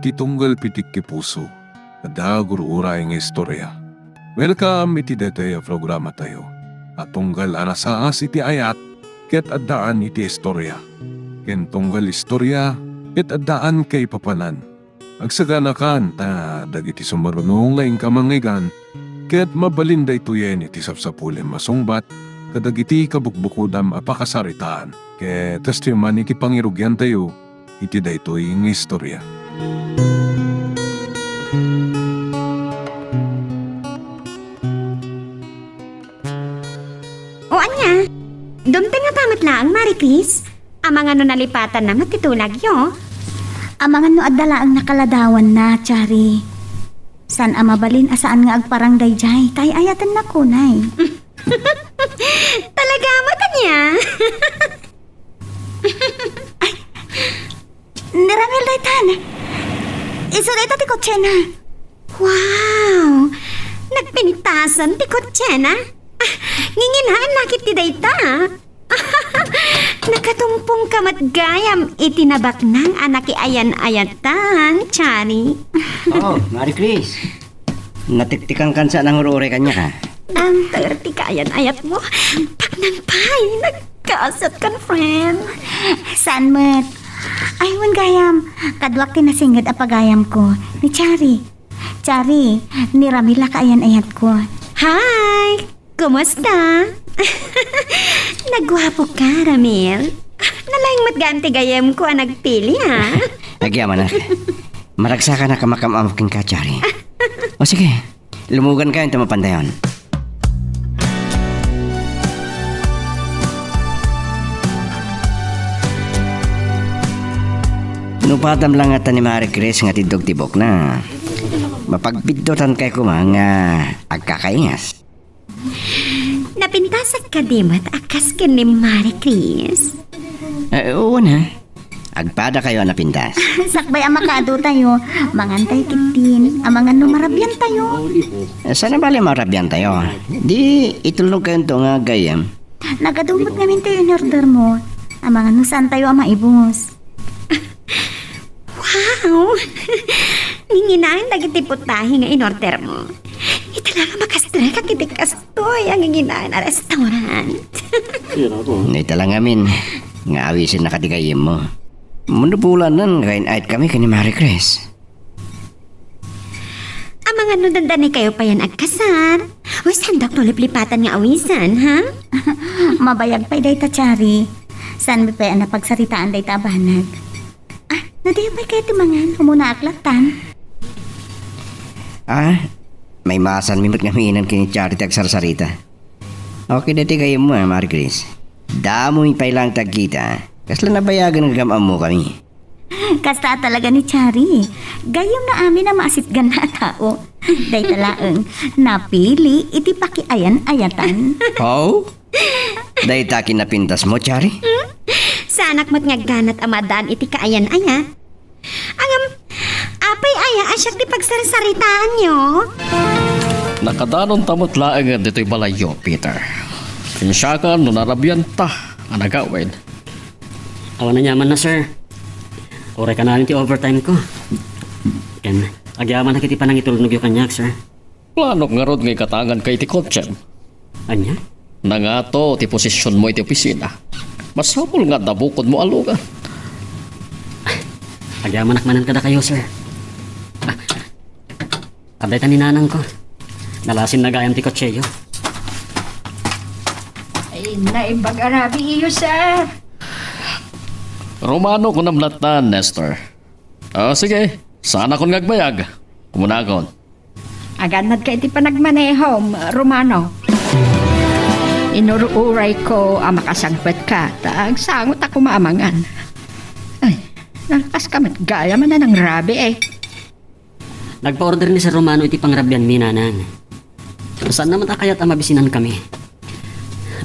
iti tunggal pitik ki puso. Ada guru-uray nga istorya. Welcome iti detay programa tayo. At tunggal anasaas iti ayat, ket addaan iti istorya. Ken tunggal istorya, ket addaan kay papanan. Agsaganakan ta dagiti sumarunong laing kamangigan, ket mabalinda ituyen iti sapsapulen masungbat, kadagiti kabukbukudam apakasaritaan. Ket testiyoman iti pangirugyan tayo, iti daytoy nga istorya. O anya, dumte nga tamat laang, Maricris. Ang mga nalipatan na matitulag yo. Ang mga adala ang nakaladawan na, Chari. San amabalin asaan nga agparang dayjay, tay ayatan na kunay. Talaga mo niya. Ay, niramil daytan. Isulita ti kotse na. Wow! Nagpinitasan ti kotsena. Nginginahan nakit ti dayta. Nakatumpong kamat gayam itinabak ng anak ayan-ayatan, Chani. Oh, Mari Chris. Natiktikan kan sa nang urure kanya ka. Ang terti kayan-ayat mo. Pagnanpay, nagkasat kan, friend. Saan met? Aywan gayam, kadwak tinasingad apagayam ko. Ni Chari. Chari, niramila ka ayan-ayat ko. Hi! Kumusta? Nagwapo ka, Ramil. Nalayang matganti gayam ko ang nagpili, ha? Nagyaman na. Maragsa ka na kamakam-amaking ka, Chari. O sige, lumugan ka yung tumapandayon. Nupatam lang ata ni Mari Chris nga tidog-tibok na. Mapagbidotan kay ko mga agkakaingas. Napintasag ka di mat akas ka ni Maricris. Oo na. Agpada kayo napintas. Sakbay ang makado tayo, mangantay kitin, ang mga numarabyan tayo. Sana bali marabyan tayo. Di itulog kayo ito nga gayam. Nagadumot namin tayo in order mo, ang mga nusan tayo ang maibos. Wow! Nginginahin nagitiputahi nga in-order mo. Italaga makastra ka kitikastoy ang nginginahin na restaurant. Ito lang amin. Nga awisin na katigayim mo. Munupulan nun, kain ait kami kani Mari Chris. Ang mga nudandani kayo pa yan agkasar. Uy, sandak no liplipatan nga awisan, ha? Mabayag pa'y day ta, Chari. San mi pa'y napagsaritaan day ta banag. Ah, nadayo pa'y kayo timangan, humuna aklatan. Ah, may masan mimot nga miinan kini Charity ag sarsarita. Okay dati kayo mo, Mari Chris. Damoy pa ilang tagkita. Kasla nabayagan ng gamam mo kami. Kasta talaga ni Chari. Gayong na amin ang maasitgan na tao. Day talaang napili iti pakiayan-ayatan. Oh? Dahil takin na pintas mo, Chari? Sanak mo't nga ganat amadaan iti kaayan-aya. Apay aya asyak di pagsarsaritaan nyo. Nakadanon tamot laang dito'y balayo, Peter. Kinsyakan, no narabyan ta, ang nagawin. Awan na nyaman na, sir. Oray ka na ti overtime ko. Yan, agyaman na kiti pa nang itulnog yung kanyak, sir. Plano nga rod ngay katangan kay ti Kotchen. Anya? Nangato ti posisyon mo iti opisina. Masapol nga nabukod mo aluga. Agyaman nakmanan kada kayo, sir. Aday ta ni nanang ko. Nalasin na gayam ti kotseyo. Ay, naibag-arabi iyo, sir. Romano ko namlatan, Nestor. Sige, sana kon ngagbayag. Kumunakon. Aganad ka iti panagmaneho, Romano. Inuruuray ko ang makasagpet ka, taag sangot ako maamangan. Ay, nalakas kamat gaya man na ng rabi eh. Nagpa-order ni Sir Romano iti pangrabyan mi nanang. Saan naman takayat ang mabisinan kami?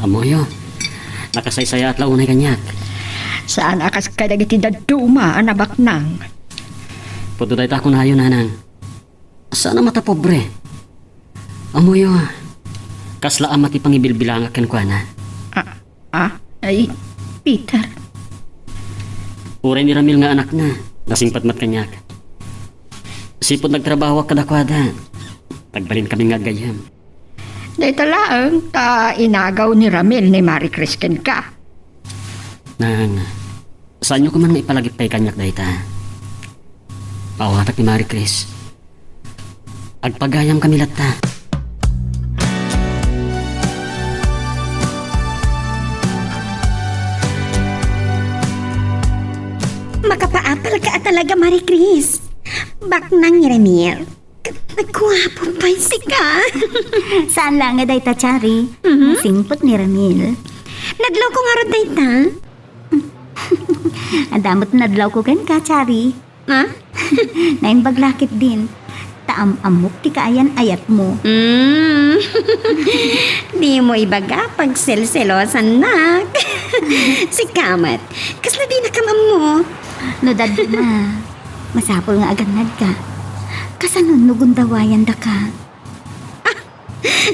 Amoyo, nakasaysaya at launay kanyak. Saan akas kadag iti daduma ang nabaknang? Puto tayo tako na yun, nanang. Saan ang mata pobre? Amoyo, kasla ang mati pangibilbilang akin ko, na. Ay, Peter. Uray ni Ramil nga anak na, nasing patmat kanyak. Sipod nagtrabaho kadakwada. Tagbalin kami nga gayam. Dito lang, inagaw ni Ramil ni Marie Crisken ka. Nang, saan nyo ko man maipalagipay kanyak dahita? Pawatak ni Marie Chris. Agpagayam kami lata. Makapaapal ka talaga, Marie Chris. Baknang ni Ramil. Nagkuhapo pa si ka. Saan lang nga dayta, Chari? Singpot ni Ramil. Nadlaw ko nga ron dayta. Ang damot nadlaw ko gan ka, Chari. Ha? Nain baglakit din. Taam-amok ti kaayan ayat mo. Di mo ibaga pag selselosan nak. Si Kamat, kasla di nakamam mo. No, dad ma. Masapol nga agad ka. Kasanon nugundawayan da ka.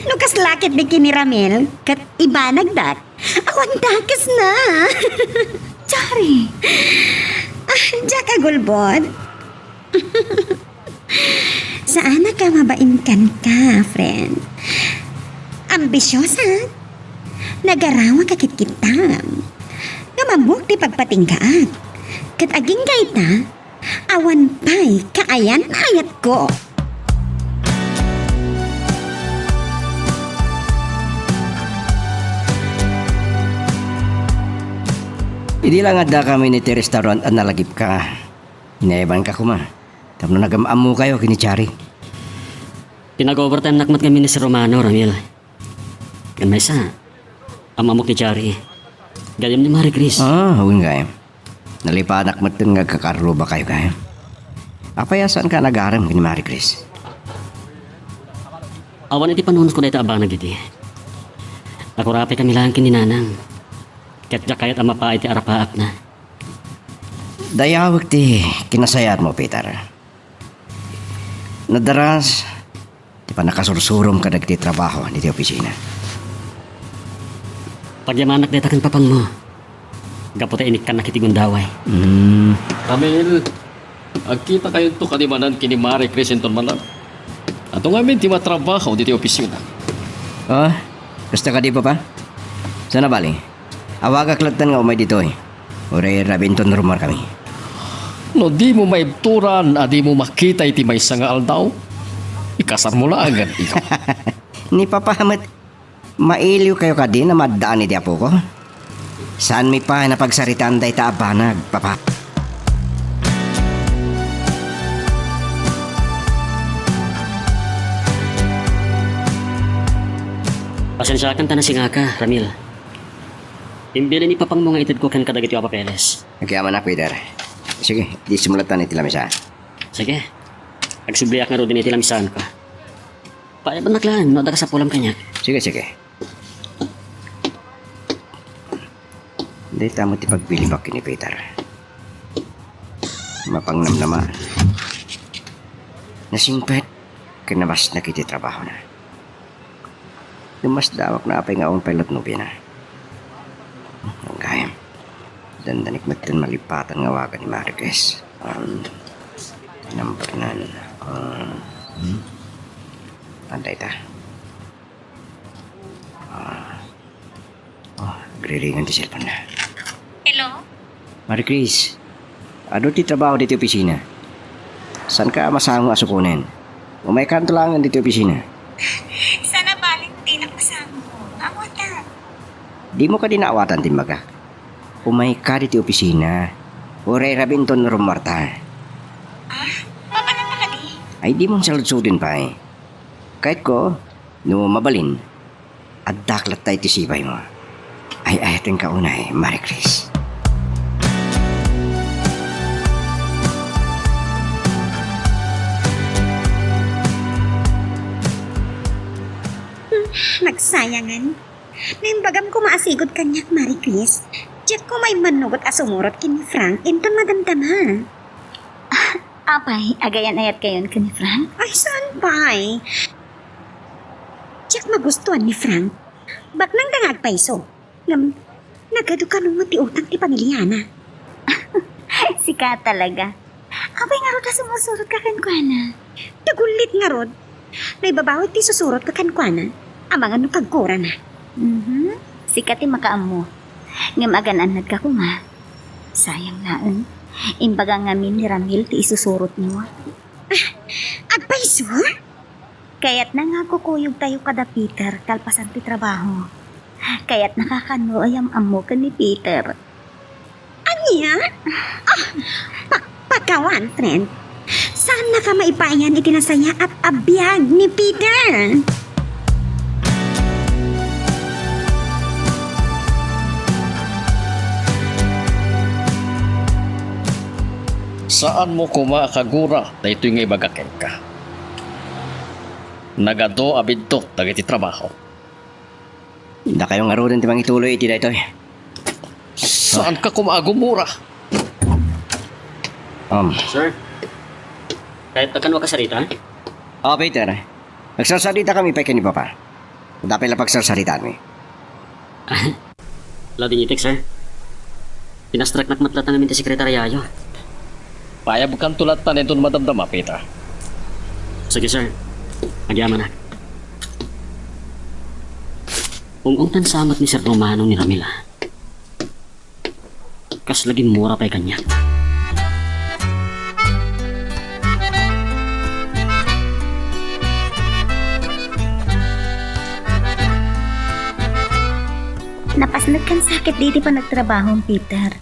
No kaslakit di kini Ramil, kat iba nagdak. Awan dakas na. Chari! Diya ka gulbod. Saan ka mabainkan ka, friend? Ambisyosa. Nagarawa ka kitkitam. Namamuk di pagpatingkaat. Kat aging gaita, awan pa'y kaayan ayat ko. Hindi lang ada kami ni ti restaurant at nalagip ka. Inayaban ka kuma. Tapos nagamam mo kayo kini Chari. Pinag-overtime nakmat kami ni si Romano, Ramil. Kan may isa, ang mamok ni Chari. Gayam ni Marie Chris. Huwag nga nalipanak matang nga kakarlo ba kayo kaya? Apayasan ka nag-aram kini Marie Chris? Awan iti panunos ko dahita abang nagiti. Nakurapi kami lang kininanang. Kayat ang mapa iti arapaak na. Dayawag ti kinasayat mo, Peter. Nadaras, di pa nakasursurom ka nagti trabaho ni ti opisina. Pagyamanak dahita kan papang mo. Gaputa inik ka nakitigundaway. Ramil, agkita kayo to kanimanan kini Marie Crescenton malam. Ato nga min ti matrabaho diti opisina. Oh, gusto ka di pa? Sana bali? Awag aklatan nga umay dito eh. Ure rabinton rumar kami. No di mo maibturan, di mo makita iti may nga aldaw. Ikasar mo lang agad ikaw. Ni papahamat, mailiw kayo ka din na maddaan ni Diapo ko. Saan mi pa napagsaritaan day taabanag, papa? Pasensyakan ta na si nga ka, Ramil. Imbili ni papang mga itid ko kan kadagiti wa papeles. Nagkayaman na, Peter. Sige, di simulatan ni tilamisa. Sige. Agsubliak nga ro din iti lamisan ko. Paiban naklaan, no da ka sa pulam kanya. Sige. Hindi tamo ti pagbilibak ni Peter. Mapangnamnama. Nasimpet, kinabas na kiti trabaho na. Lumas dawak na apay nga on pilot nubya na. Ang gayam. Dandanik matin malipatan nga waga ni Marquez. Number nan. Panday ta. Griringan ti cellphone na. Hello? Marquez, ano ti trabaho dito opisina? Saan ka masangong asukunin? Umay kantulangan dito opisina. Sana baling di nakasama mo. Awatan. Di mo ka dinaawatan timbaga. Umay ka dito opisina. Uray rabinton rumarta. Papanan na ka di? Ay di mong saludsudin pa eh. Kahit ko, no mabalin, at daklat tayo tisibay mo. Ay ayatin ka unay, Marie Chris. Nagsayangan. Naimbagam ko maasigod kanyak, Marie Chris. Diyak ko may manugot asumurot kini Frank. Inton madamdama. Apay, agayan ayat kayon ka ni Frank? Ay, saan pa eh? Diyak magustuhan ni Frank. Bak nang dangag paiso. Nagado ka nung mati utang ti pamilyana. Sika talaga. Abay nga rod na sumusurot ka kan kuana. Dagulit nga rod. May babaw ti susurot ka kan kuana. Amang ano kagkura na. Sikat makaamo. Nga magananad ka ko nga. Sayang naon. Imbaga nga min ni Ramil ti isusurot niyo. Agpay sur? Kaya't na nga kukuyog tayo kada Peter kalpasan ti trabaho. Kaya't nakakano ayam amo ka ni Peter. Anya? Pagkawan, friend. Saan na ka maipayan itinasaya at abiyag ni Peter? Saan mo kumakagura na ito'y ngay bagakin ka? Nagado abidto dagiti trabaho. Da kayo nga rin timang ituloy iti daytoy. Saan ka kumaagumura? Sir, kahit takan makasarita, Peter. Nagsasalita kami pa ni Papa. Dapat lang pagsasalitaan mo. lading itik, sir. Pinastrak nakmatlatan namin ti sekretaryayo. Payab kan tulat na nito madamdama, Peter. Sige, sir. Nagyaman na. Ungungtan samat ni Sir Romano ni Ramila. Kas lagi mura pa'y kanya. Napasnag kan sakit diti pa nagtrabaho, Peter.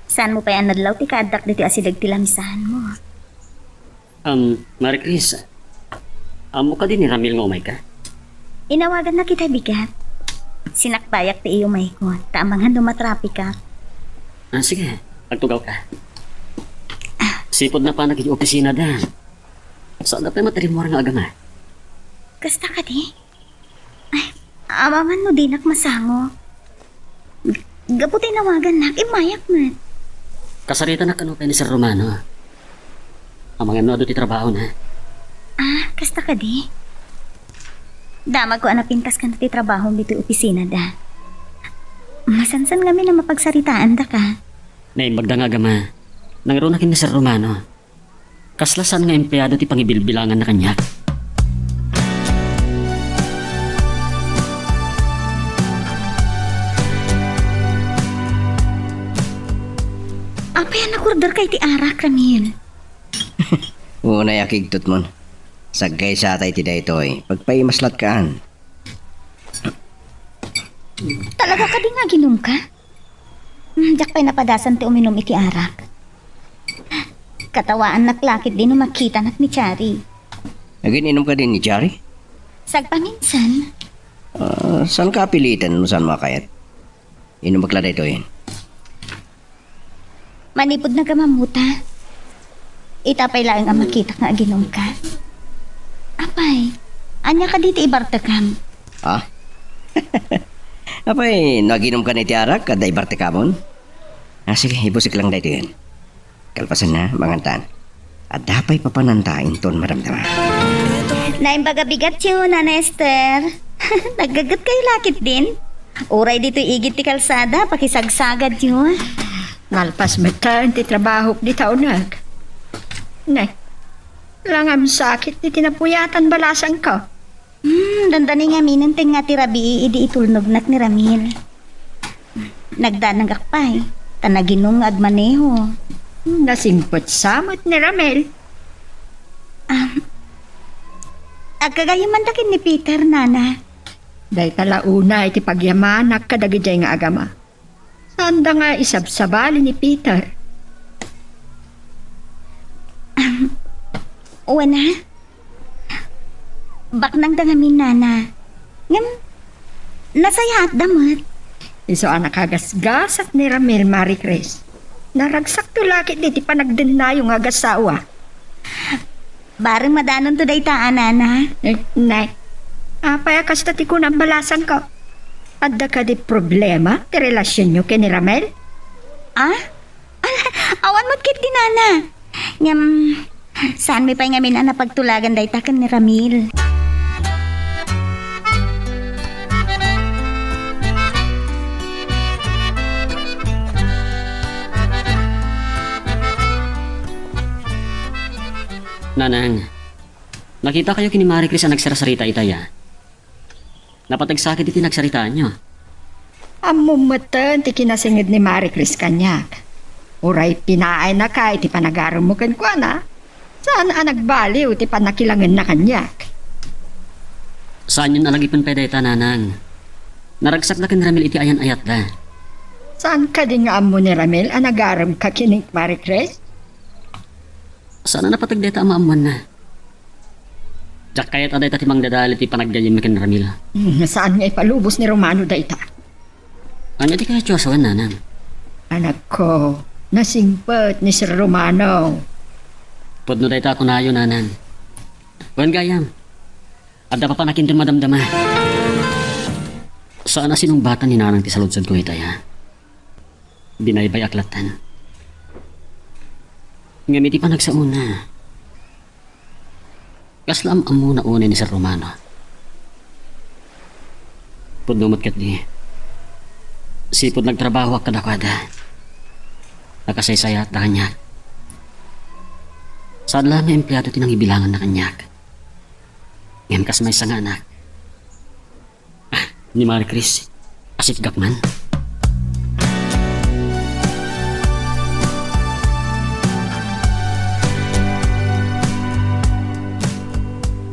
Saan mo pa yan nadlaw ti kaadak diti asidag ti lamisahan mo? Marie Chris, amo ka din ni Ramil nga umay ka? Inawagan na kita bigat. Sinakbayak ti iyo may ko. Tamangan dumatrapi ka. Sige, pagtugaw ka. Sipod na pa nag-opisina da. Saan na pa matarimor nga agama? Kasta ka di? Ay, awaman mo dinak masango. Gaputi nawagan nak, imayak mo. Kasarita na kano ni Sir Romano. Ang mga ano ti trabaho na. Kasta ka di? Damag ko anapintas ka na ti trabaho dito opisina da. Masansan kami na mapagsaritaan da ka. Naimbagda nga agama. Nangaro na kin ni Sir Romano. Kaslasan nga empleyado ti pangibilbilangan na kanya. Apa yan nakordar kay ti arak, Ramil? Una yakigtot mo. Sagay sa atay ti daytoy. Pagpaimaslat kaan. Talaga ka di nga ginom ka? Diyak pa'y napadasan ti uminom iti arak. Katawaan naklakit din nung makita nak ni Chari. Nagininom ka din ni Jari? Sagpaminsan, Saan ka pilitan mo saan makayat? Inom bakla daytoy. manipod na kamamuta. Itapay lang ang makita nga ginom ka. Apay, anya ka dito ibartakam. Apay, naginom ka ni Tiarak kada ibarte kamon? Sige, ibusik lang dayto yan. Kalpasan na, mangantan. At dapay papanantain ton maramdaman. Naimbaga bigat yun, Nana Esther. Naggagat kayo lakit din. Uray dito igit ti kalsada, pakisagsagad yun. Nalpas metan ti trabaho di taunag. Nay, langam sakit ti tinapuyatan balasan ko. Dandani nga minanteng nga ti Rabi, idi itulnognak ni Ramil. Nagdanag akpay, tanaginong nga agmaneho. Nasimpot samot ni Ramel. Agkagayaman dakin ni Peter, Nana. Day kalauna iti pagyamanak kadagijay nga agama. Sanda nga isabsabali ni Peter. Wana? Baknang dangamin, Nana. Ngam, nasayat damat. Iso anak hagasgasat ni Ramel Marie Chris. Naragsak to lakit di panagdinayo nga gasawa. Bareng madanon to day taan, Nana. Nay, apay kasta ti kunang balasan ko. Adda ka di problema ti relasyon nyo kay ni Ramel? Awan mo't kit di, Nana. Ngam, saan may pa'y ngamin na pagtulagan day takan ni Ramil. Nanang, nakita kayo kini Marie Chris ang nagsarasarita itaya. Napatagsakit iti nagsaritaan nyo. Amumatan ti kinasingid ni Marie Chris kanyak. Uray pinaay na ka iti panagaram mo kan kwa na. Saan ang nagbaliw ti panakilangan na kanyak? Saan yun alagipon pedeta, Nanang? Naragsak na kin Ramil iti ayan ayat da. Saan ka din nga amo ni Ramil ang nagaram ka kining Marie Chris? Saan na napatagdeta ang maamuan na? Diyak kayat aday tatimang dadali ti panagdayim kin Ramil. Saan nga ipalubos ni Romano da ita? Ano di kaya tiyosawan, Nanang? Anak ko, nasingpet ni Sir Romano. Pudno day ta ako na yun, Nanang. Wan gayam. Adda pa panakin din madamdama. Saan na sinumbatan ni Nanang ti saludsod ko itaya? Binaybay aklatan. Ngamiti pa nagsauna. Kaslam ang muna una ni Sir Romano. Pudnumot kat di. Sipod nagtrabaho ak kadakada. Nakasaysaya at na kanya. Saan lang may empleyado tinang ibilangan na kanyak. Ngayon kas may isang anak. Ni Marie Chris. Asit gakman.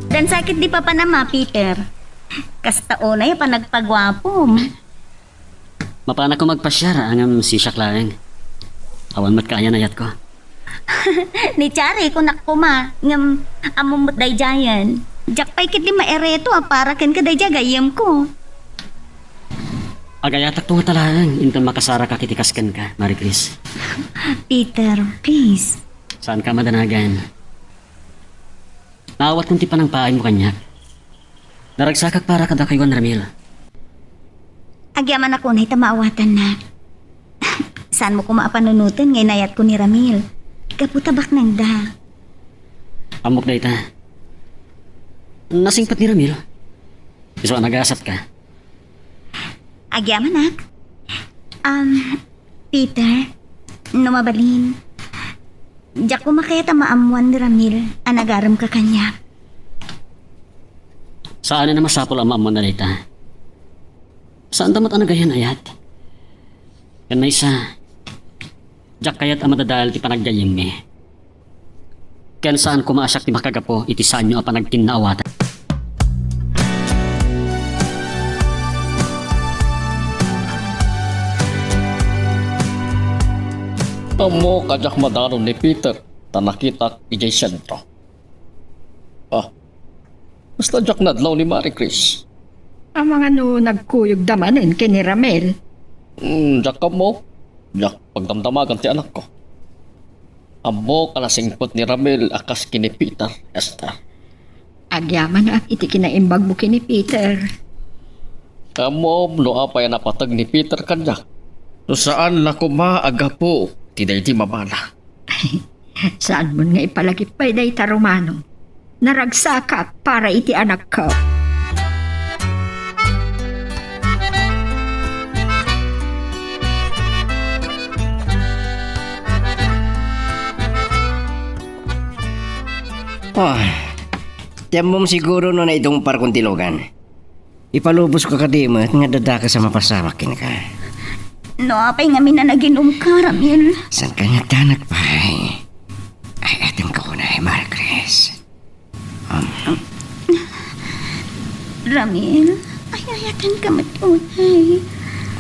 Dan sakit di pa panama, Peter. Kasta unay pa nagpagwapom. Mapana ko magpasyara ang si Shaklaeng. Awan mat kaya na yat ko. Ni Chari ko nakpuma. Ngam amumot day jayan. Jak pa'y kit di maereto para ken ka day jagayam ko. Agayatak to nga talaang. Inton makasara ka kitikaskan ka, Marie Chris. Peter, please. Saan ka madanagan? Naawat kong tipan ng paay mo kanyak. Naragsakak para kada kaywan Ramil. Agyaman ako na itamaawatan na. Saan mo ko maapanunutin ngay nayat ko ni Ramil? Kaputabak nang da. Amok na ita. Nasingpat ni Ramil. Gusto ka nag-aasap ka. Agyaman nak. Peter, numabalin. Diyak ko makayat ang maamuan ni Ramil. Anagaram ka kanya. Saan na masapol ang maamon na ita? Saan damat ang nagayan ayat? Yan na isa. Diyak kayat ang madadal ti panagdayim me. Ken saan kumaasak ti makagapo iti saan nyo ang panagkinaawatan. Amo kajak madaron ni Peter. Tanakitak ijay sentro. Basta jak nadlaw ni Marie Chris. Ang mga nagkuyog damanin kini Ramil. Jak ka mo. Jak pagdamdamagan ti anak ko. Amo kalasingpot ni Ramil akas kini Peter, Esther. Agyaman na iti kinaimbag mo kini Peter. Amo no apay napatag ni Peter kanyak. No saan na kumaaga po. Tiday di mabala. Saan mo nga ipalagipay day ta Romano? Naragsaka para iti anak ko. Tiyam mo siguro no na itong parkuntilogan. Ipalubos ko kadimat nga dadaka sa mapasawakin ka. No, apay nga minanaginom ka, Ramil. San ka nagtanak pa ay ating ko na Marie Chris. Ramil, ay ayatan ka matunay.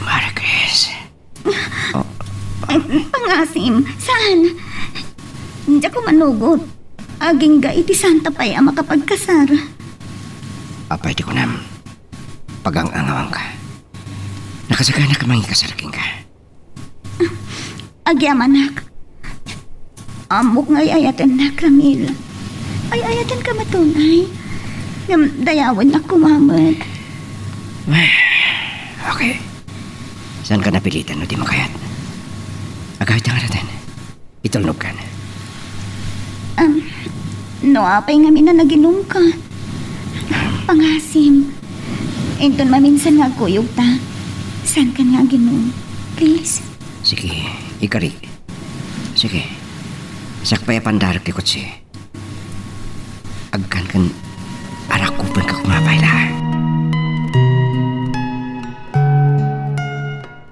Marie Chris. Pangasim, saan? Hindi ko manugot. Aging ga iti santa pa'y ang makapagkasar. Apay di ko nam. Pagang-angawang ka. Nakasagana ka mangi kasaraking ka. Agyamanak. Amok nga'y ayatan na, Ramil. Ay ayatan ka matunay. Dayawan na kumamat. Okay. Saan ka napilitan o di makayat? Agad ang aradan. Itulnog ka na. No, apay nga minanaginom ka. Pangasim. Inton maminsan nga kuyog ta. Saan ka nga ginom? Please. Sige, ikarik. Sige. Sakpay pandarap ti kutsi. agkan kan anak ko pa ka kumapay la.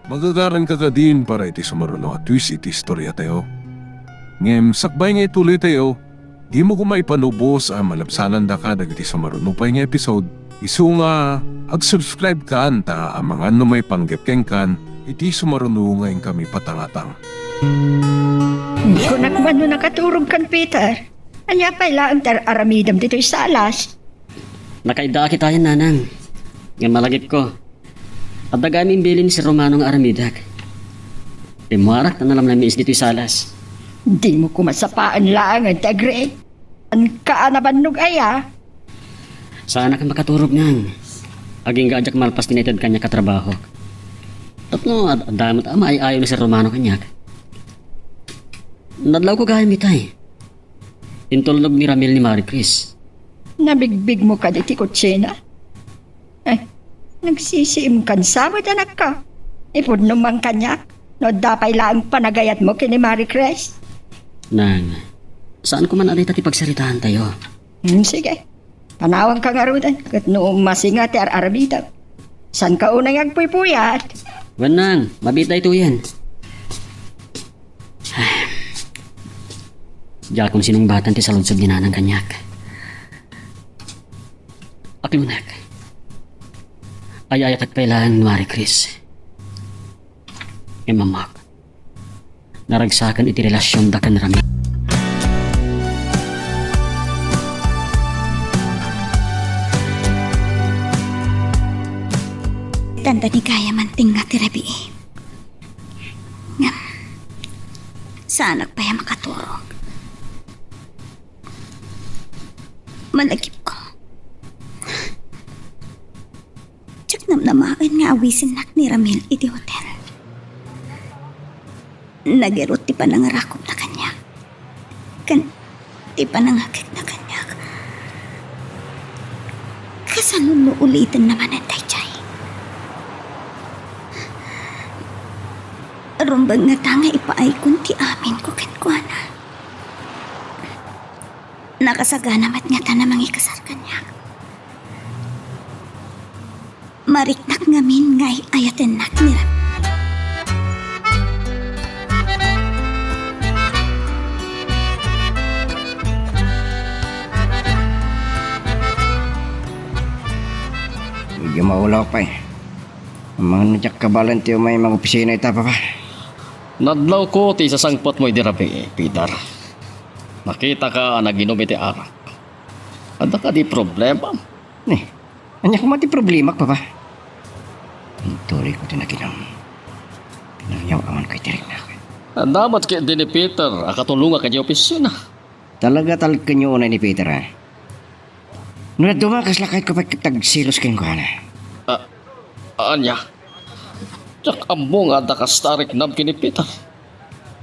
Magagaran ka din para iti sumaruno at twist iti istorya tayo. Ngem sakbay nga ituloy tayo, di mo kumaipanubos ang malabsanan da ka dagiti sumaruno pa nga episode. Isu nga, ag-subscribe ka anta ang mga numay panggepkeng kan, iti sumaruno ngayon kami patangatang. Kung nakman no nakaturog kan Peter, anya pa ilang aramidam dito'y salas. Nakaida kita yan, nanang. Nga malagip ko. At dagami bilin si Romano nga aramidak. Limuarak na nalam namin is dito'y salas. Di mo kumasapaan lang ang tagre. Ang kaanabanog aya. Sana ka makaturog ngang. Aging gajak malpas tinated kanya katrabaho. Tapno, at damot ama ay ayaw na si Romano kanyak. Nadlaw ko gaya mitay. Intulog ni Ramil ni Marie Chris. Nabigbig mo ka diti kutsina. Nagsisiim kan sabot anak ka. Ipod numang kanyak. No dapay lang panagayat mo kini Marie Chris. Nang, saan ko man aday tati pagsalitaan tayo? Sige. Panawang ka nga rudan. Kat noong masinga ti arabita. San ka unang agpuypuyat? Wanang, mabita ito yan. Diya kung sinong batan ti saludsod ni nanang kanyak. Aklunak. Ayayat at kailangan Marie Chris. Mamak. Naragsakan iti relasyon da kan Rami. Tanda ni kaya manting nga tirabi. Ngam, saan pa yung makaturog? Malagip ko. Tsak namnamaan nga awisin nak ni Ramil iti hotel. Nagirot ti panangarakop na kanya. Ti panangakit na kanya. Kasanun mo ulitin naman ang taychay. Rumbang nga tanga ipaay kung ti amin ko kenkwana. Nakasaganamat nga ta namang ikasar kanya. Mariknak ngamin ngay ayaten nak ni Ramil. Medyo maulaw pa eh. Ang mga nadyak kabalan tiyo may mga opisina ita pa pa. Nadlaw ko ti sasangpot mo idirabi, Peter. Nakita ka naginom iti arak. Ada ka di problema. Ni, anya ko mati problema pa pa. Ang tuloy ko tinaginom. Pinangyaw aman kay tirik na ako. Damat kay din ni Peter, akatulungan ka di opisina. Talaga talag kanyo una ni Peter ha. Nung dumakas lakay ko pa tagsilos kayong ko na. Anya? Tsak amo nga da ka starik nab kini Peter.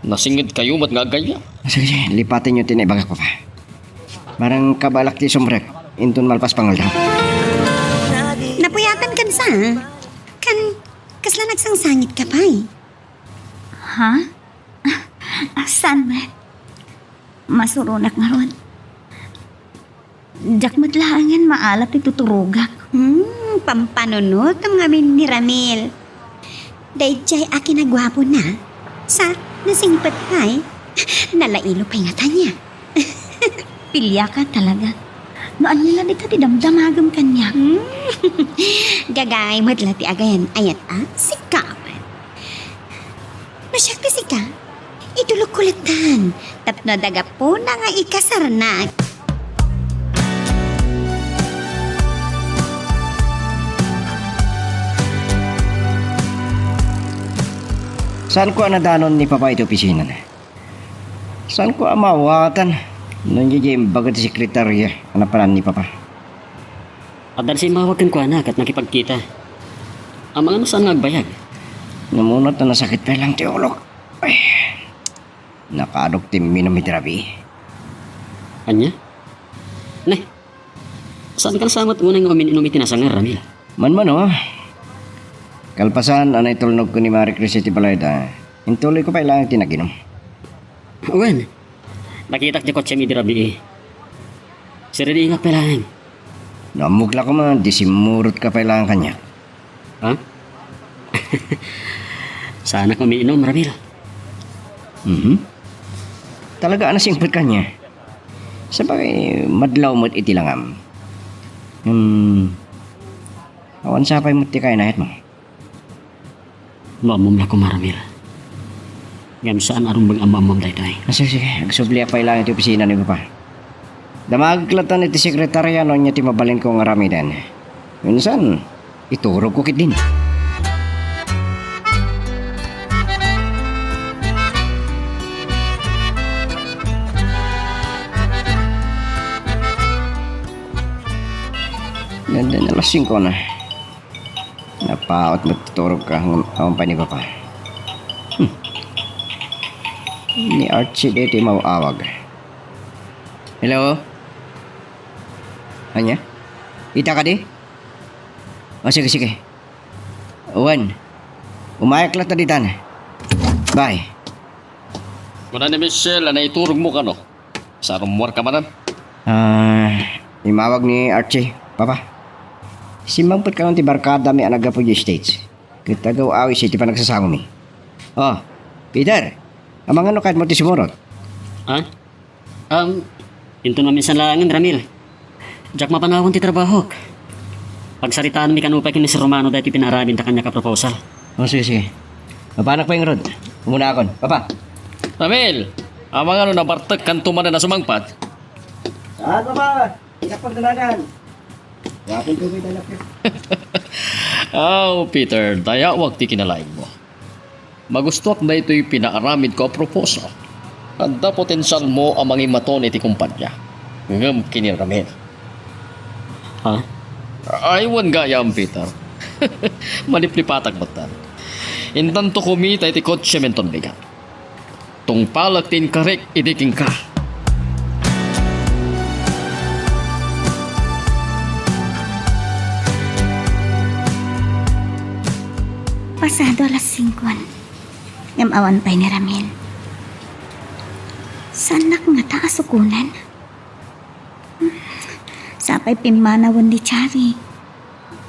Nasingid kayo mat nga gaya. Sige, lipatin nyo tinibagak pa pa. Marang kabalak ti sombrek. Intun malpas pangaldaw. Napuyatan kan sa? Kasla nagsangsangit ka pa eh. Ha? Saan ba? Masurunak nga ron. Diyak matlaangan maalap ti tuturugak. Pampanunot ang ngamin ni Ramil. Dayjay akin nagwapo na. Sa nasingpat pa eh. Nalailo pa nga tanya. Pilya ka talaga. Noan nila dito ti damdamagam kanya. Gagay mo't lati agayan ayat sikapan. Masyak si ka. Itulog kulatan. Tapno daga po na nga ikasarnak. Saan ko anadanon ni Papa ito opisina na? Saan ko amawatan? Nandiyan bagat si sekretarya. Anapalan ni Papa. At dahil si mawagan ko anak at nakipagkita. Ang mga saan nagbayag? Namunot na nasakit pa lang teolog. Ay, nakaadok tim minomiterapi. Anya? Ne, saan ka nasamot unang umin-inom itinasangar, Ramil? Man oh. Kalpasan, anay tulnog ko ni Marie Chris iti Balayda. Intuloy ko pa ilang tinaginom. Wen, nakita ko kotse mi dirabi eh. Sir, di ingat lang. Namugla ko man, disimurot ka pa lang kanya. Ha? Sana ko umiinom, Ramil. Talaga anasingpot kanya. Sabagay, madlaw mo't itilangam. Awan sapay mo't ti kaya nahet mo. Maamom na ko, Maramil. Ngam saan arong bang amamom dahil tayo. Sige, agsubli pa lang iti opisina ni Papa. Damagklatan iti sekretarya no niya ti mabalin ko nga rami din. Minsan, iturog ko kit din. Ganda na lasing ko na. Napaot matutulog ka ang pa ni Papa. Ni Archie dito mauawag. Hello? Anya? Ita ka di? O sige. Uwan. Umayak lang taditan. Bye. Kuna ni Michelle, na iturog mo ka no? Sa rumor ka manan? Imawag ni Archie, Papa. Simampot ka ng ti barkada may anaga po yung States. Kita gaw awis iti pa nagsasama mi. Oh, Peter. Amang ano kahit mo ti sumurot? Ha? Ito na minsan lang, Ramil. Jack mapanawon ti trabaho. Pagsaritaan mi kanupay kini si Romano dahil pinarabin ta kanya ka proposal. Oh, sige. Mapanak pa yung rod. Umuna akon. Papa. Ramil, amang ano na bartek kan tuman na sumangpat? Saan, Papa? Inapagdalagan. Wapin ko may dalap yun. Peter, daya wag ti kinalain mo. Magustuak na ito'y pinaaramid ko a proposal. Anda potensyal mo ang mga imaton iti kumpanya. Ngam kini Ramil. Ha? Aywan gayam, Peter. Maliplipatag batan. Intanto kumita iti kotse menton bigat. Tung palak tin karek idiking ka. Pasado alas 5. Ngam awan pa'y ni Ramil. Sanak nga taasukunan. Sapay pimanawan di Chari.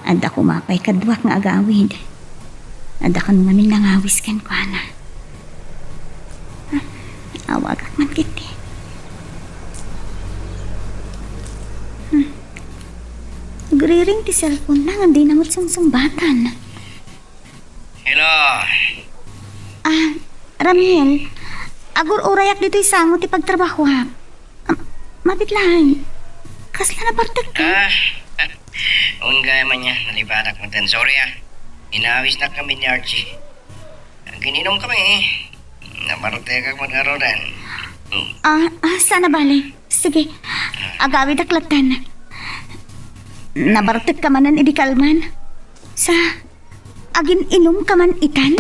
Ada kumapay kadwak nga agawid. Ada ka nung amin nangawis ken ko, ana. Awagak man kiti. Griring ti cellphone na nga di namot sangsangbatan. Hello. Ramil, agur urayak dito isango ti pagtrabaho ha. Mabit lang. Kasla na bartek ka. Unggay man niya, nalibadak mo din. Sorry inawis na kami ni Archie. Gininom kami. Naparte ka magkaroon. Sana bali. Sige, agawid aklatan. Nabartek ka manan idikalman. Sa agin inom ka man itan.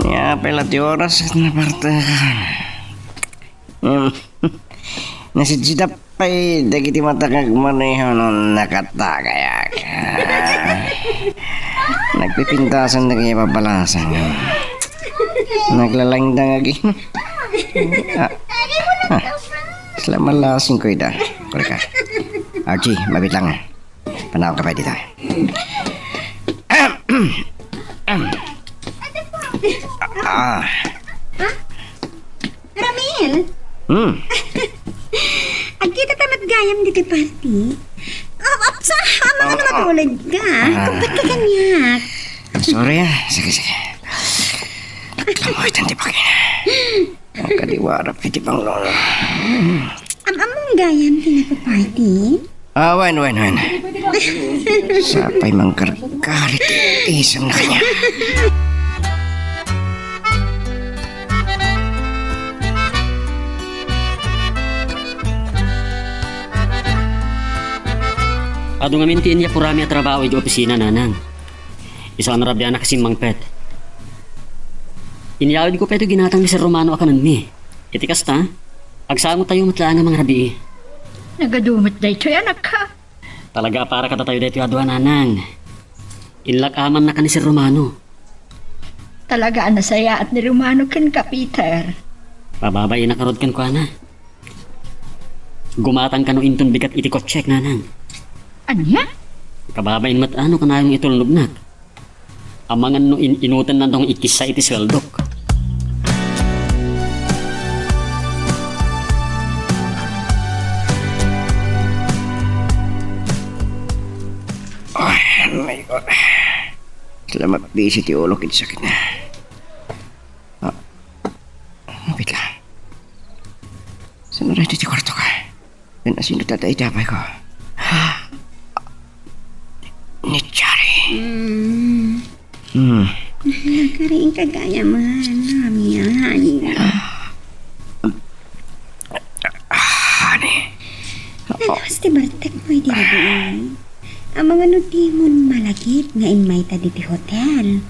Ya, pala ti oras at naparte ka. Nasidsidap pa'y dagiti matakag maneho nung nakatagaya ka. Nagpipintasan na kaya papalasan. Naglalangdang agin. Selamalasing ko ida. Kore ka. Archie, mabit lang. Panawag ka pa dito. Ramil! Agkita tamat gayam dito party. Sa mga na matulad ka. Kapat ka kanyak. Sorry Sige. Lamuhitan di pa kina. Ang kaliwarap iti pang lolo. Among gayam party. Wen. Sapay mangkarkalit isang na kanya. Ado nga mintiin niya purami at trabaho iti opisina, nanang. Isa ang narabya na kasi mangpet. Iniyawid ko pa ito ginatang ni Sir Romano akanan mi. Iti kasta, agsango tayo matlaan ng mga rabi. Nagadumot da ito anak ka. Talaga para kada tayo dito adwa, nanang. Inlakaman na ka ni Sir Romano. Talaga nasaya at ni Romano ken ka, Peter. Pababay na karod kan ko na. Gumatang ka no inton bigat iti kotsek nanang. Anya? Kababain mat ano ka na yung itulnugnak. Amangan no inutan na tong ikisa iti swaldok. Ay, my God. Salamat busy ti ulo kiti sakit na. Wait lang. Saan na rin ti kwarto ka? Yan asino tatay-tapay ko. Ni Chari. Nagkariing kagaya man namin yan. Honey. Nalawas ti Bartek mo di rabiin. Ang mga nutimon malagit nga imay ta di hotel.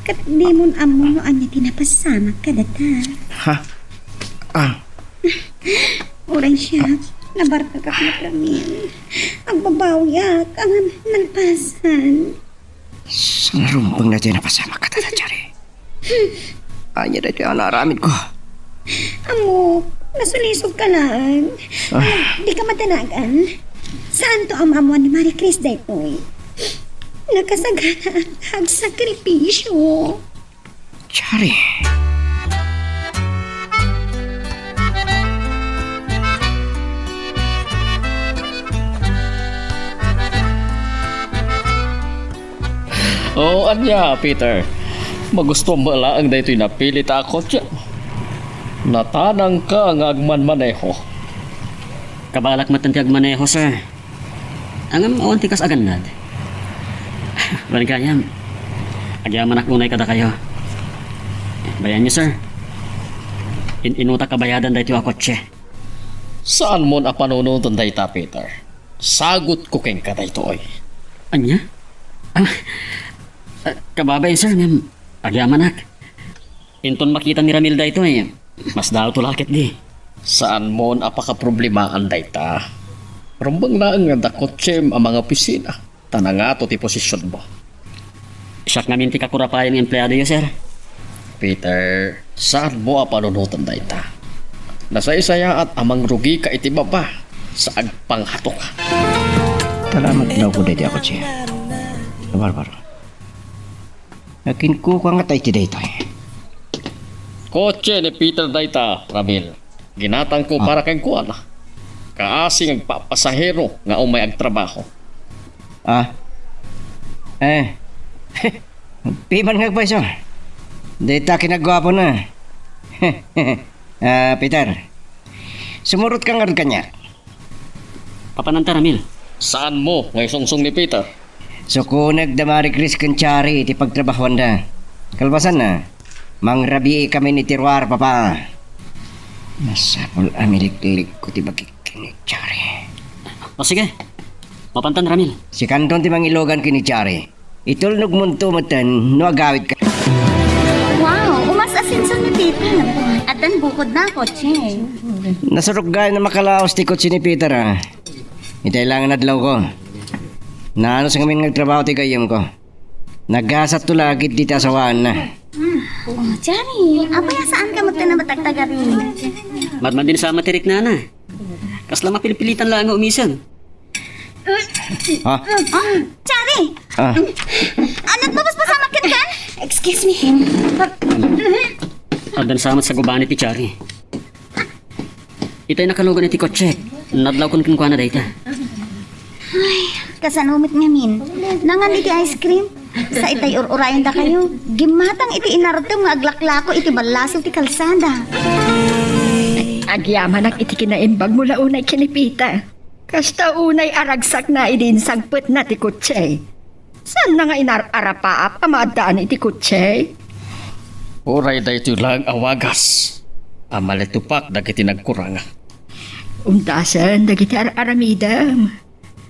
Kat di mon amo no anya tinapasama ka data. Ha? Uray siya, nabarta ka na Ramil. Ang babawyak, ang nalpasan. Saan rumpang na tayo napasama ka tata, Chari? Anya na tayo naramid ko. Amo, nasulisog ka lang. Di ka matanagan. Saan to ang amo ni Marie Chris daytoy? Nakasagana ang hagsakripisyo. Chari. Oh, anya, Peter. Magusto mo lang daytoy napilit ako dyan. Natanang ka nga agman-maneho. Kabalak matantiyag maneho, sir. Ang awan tikas aganad. Baligayam. Agyaman unay kada kayo. Bayan niyo, sir. Inuta kabayadan dahito ako kotse. Saan mo na panunutan dayta, Peter? Sagot ko keng ka daytoy. Anya? Kababay, sir. Agyamanak. Inton makita ni Ramil dayto eh. Mas daw tulakit di. Saan mo na apakaproblimaan dayta? Rumbang na ang dakotsem ang mga opisina. Tanangato ti posisyon mo. Siyak namin ti kakurapayan ng empleyado yun, sir. Peter, saan mo panunutan dayta? Nasaysaya at amang rugi ka iti baba sa agpanghatok. Salamat daw ko dito ako siya. Barbaro. Akin ko nga tayo ti dito eh. Kotse ni Peter dayta, Ramil. Ginatang ko para kang kuwan. Kaasing agpapasahero nga umay agtrabaho. Piman nga pa iso. Dita kinagwapo na. Peter. Sumurot ka nga kanya. Papananta, Ramil. Saan mo ngay sungsong ni Peter? So kung nagdamari Chris Kanchari iti pagtrabahuan da. Kalbasan na. Mangrabi kami ni Tirwar, papa. Nasapol amilik-lik ko ti Kanchari. O sige. Mapantan, Ramil. Si Kanton ti mangilogan Kanchari. Itulnog munto matan no agawid ka. Wow, umasasin sa ni Peter. At dan bukod na kotse. Nasurok gaya na makalaos ti kotse ni Peter Itailangan adlaw ko. Naano sa ngamin nagtrabaho ti kayam ko. Nagasat to lagit di tasawaan na. Johnny, apaya saan ka magta na matagtaga rin? Madman din sa matirik na na. Kasla mapilipilitan lang ang umisan. Chari! Anak mo, mas masamakin ka? Excuse me. Adan samat sa gubani ti Chari. Itay nakalugan iti kotse. Nadlaw kun kinukuha na dayta. Kasanumit nga min. Nangan iti ice cream. Sa itay urayan da kayo. Gimatang iti inartem nga aglaklako iti balasiw ti kalsada. Agyaman iti kinaimbag mula unay kinipita. Kasta unay aragsak na idin sagpet na ti kutse. Saan na nga inararapaap amadaan iti kutse? Uray dayto lang awagas. Amalitupak dagiti nagkuranga. Untasan dagiti aramidam.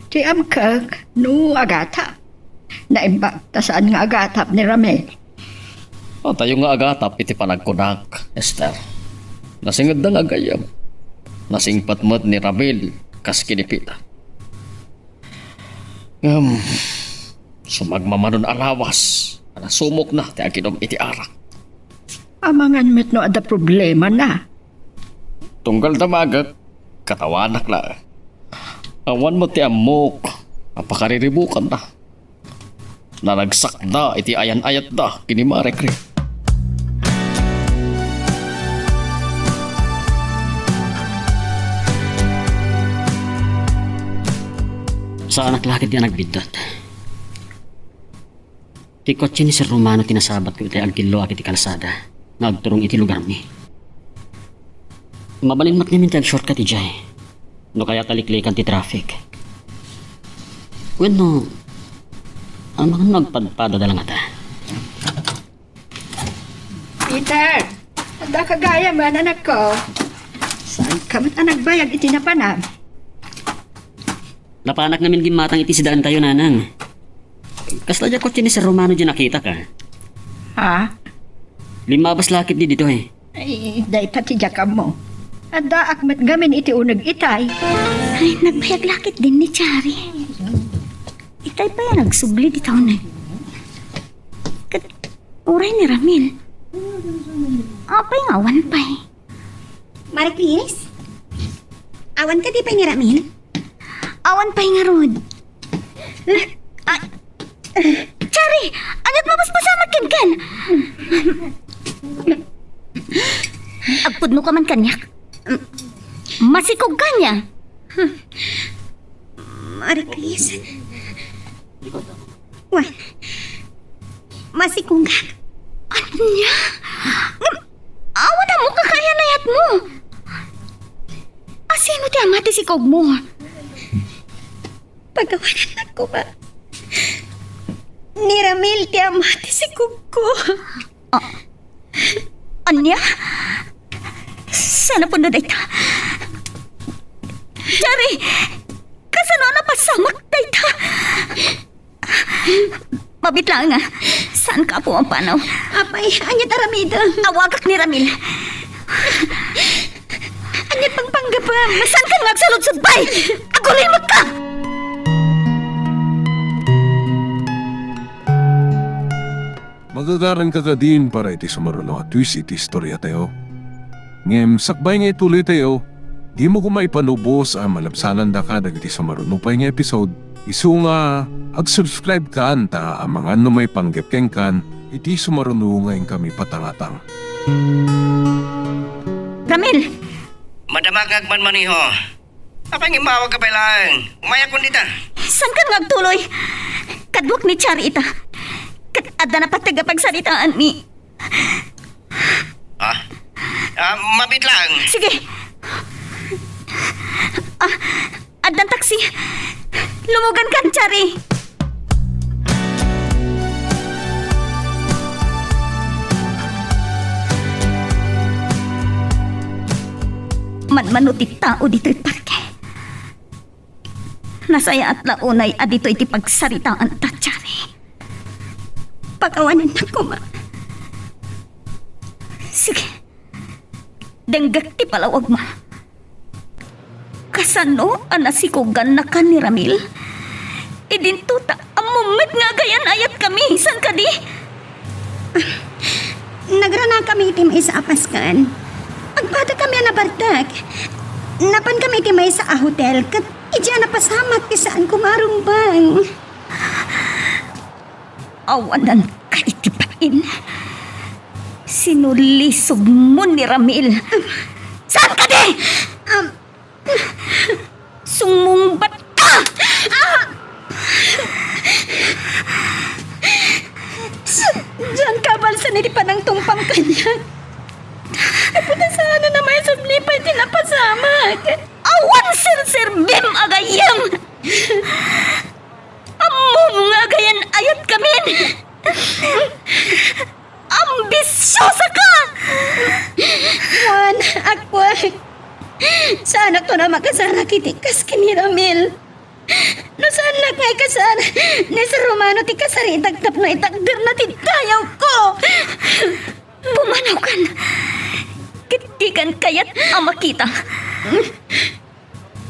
Ti amkag no agatap. Naimbag ta saan nga agatap ni Ramel. O tayo nga agatap iti panagkunak, Esther. Nasingad na nga gayam. Nasingpatmat ni Ramil kas kinipita. Sumagmamanon alawas. Sumok na ti aginom iti arak. Amangan met no ada problema na. Tunggal damagak, katawanak na. Awan mo ti amok, apakariribukan na. Naragsak na, iti ayan-ayat na, kini Marekre. Sa anak lakit niya nagbidot. Ti kotse ni Sir Romano tinasabat ko iti agkilo akit iti kalsada. Nagturong iti lugar mi. Mabalin mat nimin ti shortcut ijay. No kaya taliklikan ti traffic. Bueno, ang mga nagpadpada dalang ata. Peter, ada kagaya man anak ko. Saan ka ba't nagbayag iti napanam? Napanak namin gimatang iti sidaan tayo nanang. Kasla dya kotse ni Sir Romano dyan nakita ka. Ha? Limabas lakit di dito eh. Ay, day pati jakam mo. Ada akmat gamin iti unag itay. Ay, nagbayag lakit din ni Chari. Itay pa yan nagsubli di taon na. Uray ni Ramil. Apay nga, awan pa eh. Marie Chris? Awan ka di pa ni Ramil? Awan pa nga, Rod. Chari, anyat mapaspasamat kan? Agpud mo ka man kanyak. Masikog kanya. Marie Chris? Wan, masikong ka. Anya? Awan na mo kakaya na yat mo. Asino ti amati sikog mo? Pagawanan ako ba? Ni Ramil ti amati si Kuko. Anya? Sana po na dayta. Chari, kasano na pasamak dayta? Mabitlang nga, saan ka po ang panaw? Apay, anyat aramida. Awagak ni Ramil. Anyat pang panggapam. Saan ka nagsalud-sud bay? Agulay mo ka! Magagaran ka ka din para iti sumarulo at twist iti istorya tayo. Ngem, sakbay nga ituloy tayo, di mo kumaipanubos ang malabsanan da ka dagiti sumarulo pa nga episode. Isu nga, ag-subscribe ka anta ang mga ano may panggepkeng kan, iti sumarulo ngayon kami patangatang. Ramil, Madamagag man maniho. Apang imawag ka pa lang. Umaya ko dita. saan ka nagtuloy? Kadwak ni Chari ita. Ada na patagapagsaриtaan ni... Ha? Mabit lang. Sige. Adan taksi. Lumugan kan, Chari. Manmanutit tao dito'y parke. Nasaya at launay adito iti pagsaritaan ta, Chari. Pagawanan ako ma. Sige. Denggak ti palawag ma. Kasano anasikugan na ka ni Ramil? Idintuta ang moment nga gayan ayat kami. San ka di? Nagrana kami iti may sa apaskan. Agpata kami na bartak. Napan kami iti may sa hotel. Kat idya na pasamat ti saan kumarumbang. Awanan ka itipain. Sinulisog mo ni Ramil. Saan ka di? Sumungbat ka! Diyan kabalsan iti panang tumpang kanya. Kaputa sana na may sublipay tinapasamak. Awan sir bim agayam! Amo nga gayan ayat kamin! Ambisyosa ka! Juan, akwag. Sana to na makasara kitikas kini Ramil. No saan na kay kasara ni Sir Romano ti kasaritag tapno itagder na ti dayaw ko. Pumanaw kan! Kitikan kayat amakita.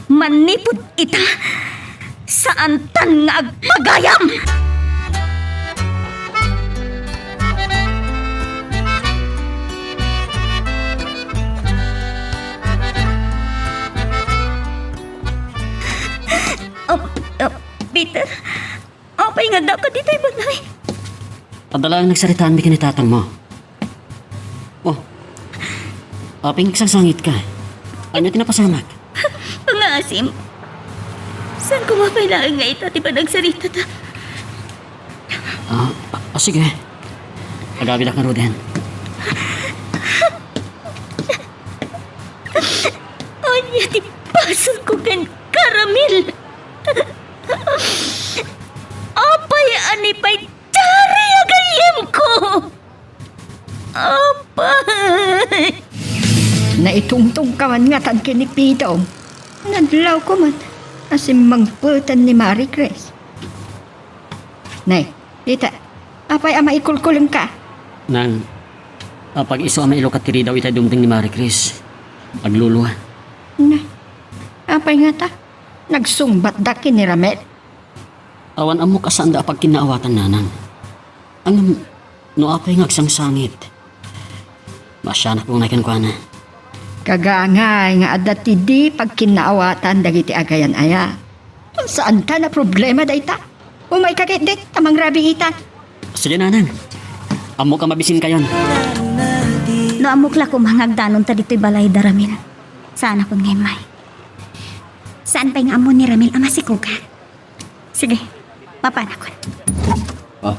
Manipod ita saan tan nga agpagayam! Peter, apay nga daw ka dito ibanay. Adala ang nagsaritaan mi kinitatang mo. Oh, aping sangit ka. Anya tinapasamak? Mga asim, saan ko mapailaan nga ito, di ba nagsarita ta? Sige. Agabi na ka, Ruden. Anya, di pasol ko kan karamil. Apay anipay tari agayem ko. Apay. Naitungtong ka man nga tan kinipito. Nadlaw ko man. Asim mangputan ni Marie Chris. Nay, dita. Apay ama ikulkulong ka. Nang, pag iso ama ilokat kiri daw itay dumting ni Marie Chris. Agluluwa. Na, apay nga ta. Nagsumbat dakin ni Ramel. Awan amo kasaan da pag kinaawatan nanang. Ang no apay ngagsang sangit. Masya na kung naikan kwa na. Kagangay nga adati di pag kinaawatan dagiti agayan aya. Saan ta na problema dayta? Umay kagit dit tamang rabi ita. Sige nanang. Amo ka mabisin kayon. No amukla ko mahagdanon ta dito'y balay da Ramil. Saan akong ngimay? Saan pa yung amo ni Ramil ama si Kuga? Sige, papanakon. Oh,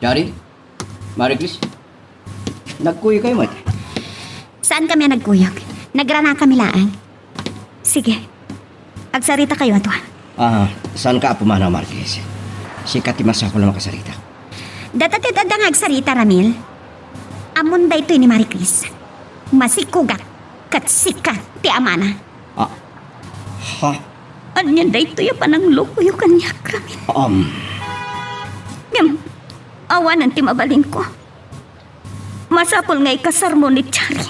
Jari? Marie Chris? Nagkuyo kayo, mat? Saan kami nagkuyog? Nagrana kami laang. Sige, agsarita kayo ato. Saan ka pumanaw, Marquez? Sikat timasa ko lang makasarita. Datatid adang agsarita, Ramil. Amon da ito'y ni Marie Chris. Masikugak, kat sikat, ti amana. Ha? Anyan da ito'y panang lukuyo kanya, Ramil. Ngam, awanan ti mabalin ko. Masapol nga ikasar mo ni Chari.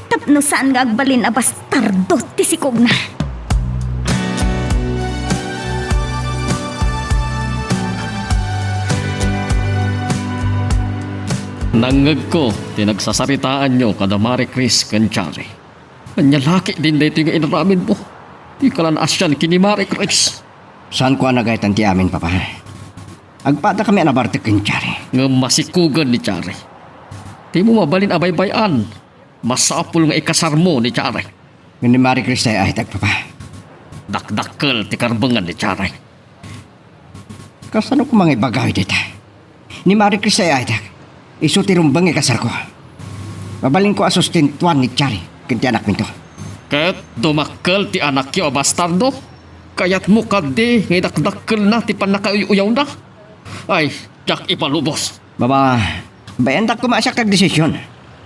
Tapno saan nga agbalin a bastardo ti sikog na. Nangag ko, tinagsasaritaan nyo kada Marie Chris Kanchari. Kanya laki din dito yung inaramin mo. Di ka lang asyan kini Marie Chris. Saan ko nagaytan ti amin, papa? Agpata kami anabarte kinchari. Nga masikugan ni Chari. Di mo mabalin abay-bayan. Masapul nga ikasar mo ni Chari. Nga ni Marie Chris tayo ahitag, papa. Dakdakkel ti karbangan ni Chari. Kasano ko mga ibagay dito? Ni Marie Chris tayo ahitag. Isu ti rumbang ikasar ko. Babalin ko asustintuan ni Chari. Kinti anak minto. Ket dumakkel ti anak yo bastardo. Kayat mo kadi nga dakdakkel na ti panakauyaw na. Ay, jak ipalubos. Baba, bayandak ko maasyak kag desisyon.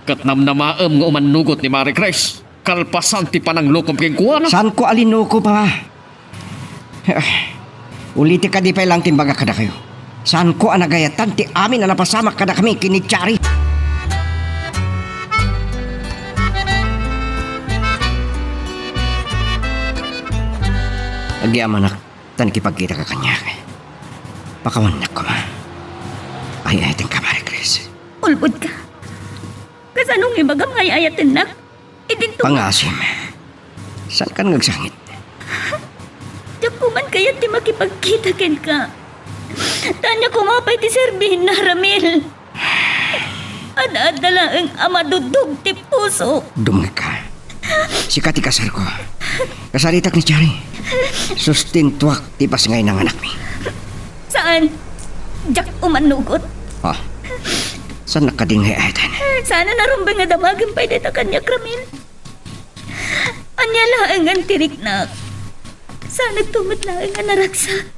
Ket namnamaem nga umanugot ni Marie Chris. Kalpasan ti pananglukom keng kuha na. Saan ko alinuko pa? Uliti ka di pa lang timbaga kada kayo. Saan ko anagayatan ti amin na napasamak kada kami kini Chari. Agyamanak, tan kipagkita ka kanya. Pakawanak ko ma. Ay ayatin ka, Marie Chris. Ulbod ka. Kasanong ibagam ngay ayatin na? Idinto. Pangasim. Saan ka nagsangit? Diyakuman kaya ti makipagkita ken ka. Tanya kumapay ti serbihin na Ramil. Ada-adala ang amadudog ti puso. Dumag ka. Sikat ikasar ko. Kasaritak ni Chari. Sustintuak tipas ngay ng anak mi. Saan? Diyak umanugot. Saan nakadingay ayatan? Sana narumbang nga damagin pa dito kanya, Ramil. Anya laang ang tirik na. Sana tumit laang nga naraksa.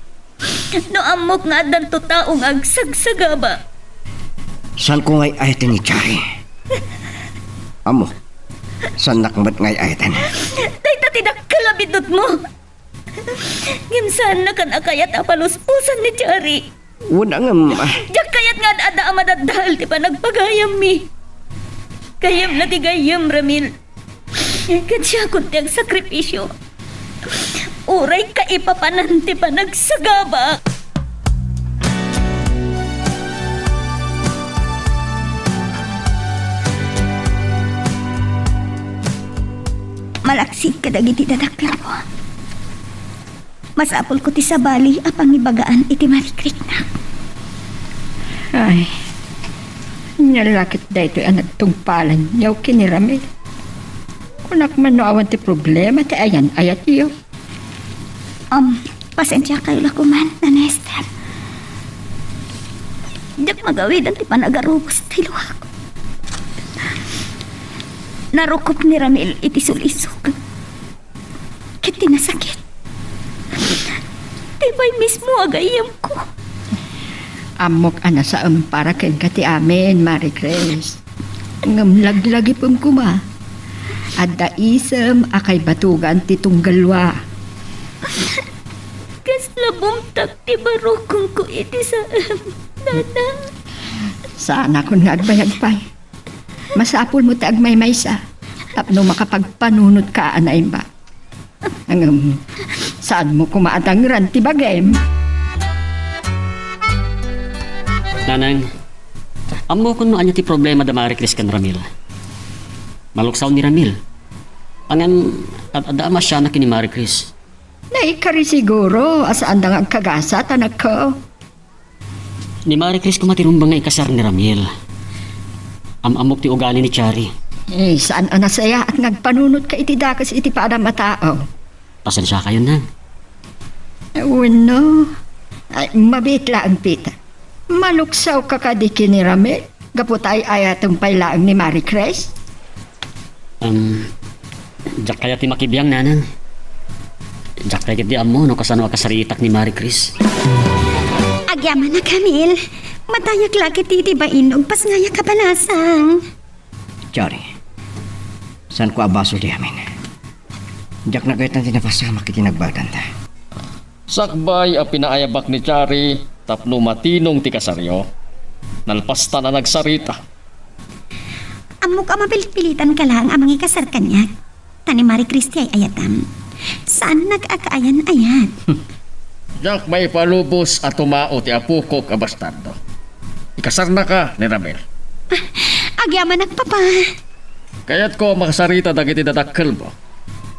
No amok nga dan to taong agsagsagaba. Saan ko ngay ayatan ni Chari? Amo, saan nakmat ngay ayatan? Dahil tidak kalabidot mo. Gimsan na kan akayat apaluspusan ni Chari. Wala nga Diyak kayat nga ada amadadahal ti pa nagpagayam mi. Kayam na ti gayam, Ramil. Kansya ko ti sakripisyo. Uray ka ipapanan ti pa nagsagaba. Malaksid ka dagiti dadakkel ko. Masapol ko ti sa bali apang ibagaan iti Marikrik na. Ay, nalakit dahito ang nagtungpalan niyaw kiniramil. Kunak man no awan ti problema, ti ayan ayat iyo. Pasensya kayo lakuman, Nanester. Diyak magawid ang ti panagarubos ti luha ko. Narukop ni Ramil iti sulisog. Kit tinasakit. Tibay mismo agayam ko. Amok ana sa para ken kati amin, Marie Grace. Ngam laglagi pum kuma. Adda isem akay batugan ti tunggalwa. Kasla bumtak ti barukong ko iti sa nana. Sana kung nagbayad pa'y. Masapol mo ti agmay sa. Tapno makapagpanunod ka anay ba? Ang saan mo kumaatangran ti bagem? Nanang, amo kun no anya ti problema da Marie Chris kan Ramil. Maluksaw ni Ramil. Angan at adama siya na kini Marie Chris. Naikari siguro asaan da nga kagasa tanak ko. Ni Marie Chris kumatirumbang nga ikasar ni Ramil. Amok ti ugali ni Chari. Saan anasaya at nagpanunod ka iti dakas iti paadam matao? Pasensya kayo nang. Uno, ay mabitla ang pita. Maluksaw ka kadiki ni Ramil. Gaputay ayatong pailaang ni Marie Chris. Jak kaya ti makibiyang nanang. Jak kaya di amo no kasano akasaritak ni Marie Chris. Agyaman na, Camille. Matayak lagi titibain og pas ngaya kapalasang. Chari, saan ko abaso di amin? Diyak na kahit na tinapasama kiti nagbadan ta. Sakbay a pinaayabak ni Chari tapno matinong ti kasaryo. Nalpasta na nagsarita. Amok ang mapilit-pilitan ka lang amang ikasar kanyak. Tani Marie Christi ay ayatam. Saan nag-akaayan-ayan? Diyak may palubos at tumao ti apo ko kabastando. Ikasar na ka ni Ramil. Agyaman nagpapa. Kaya't ko makasarita dagiti dadakkel mo.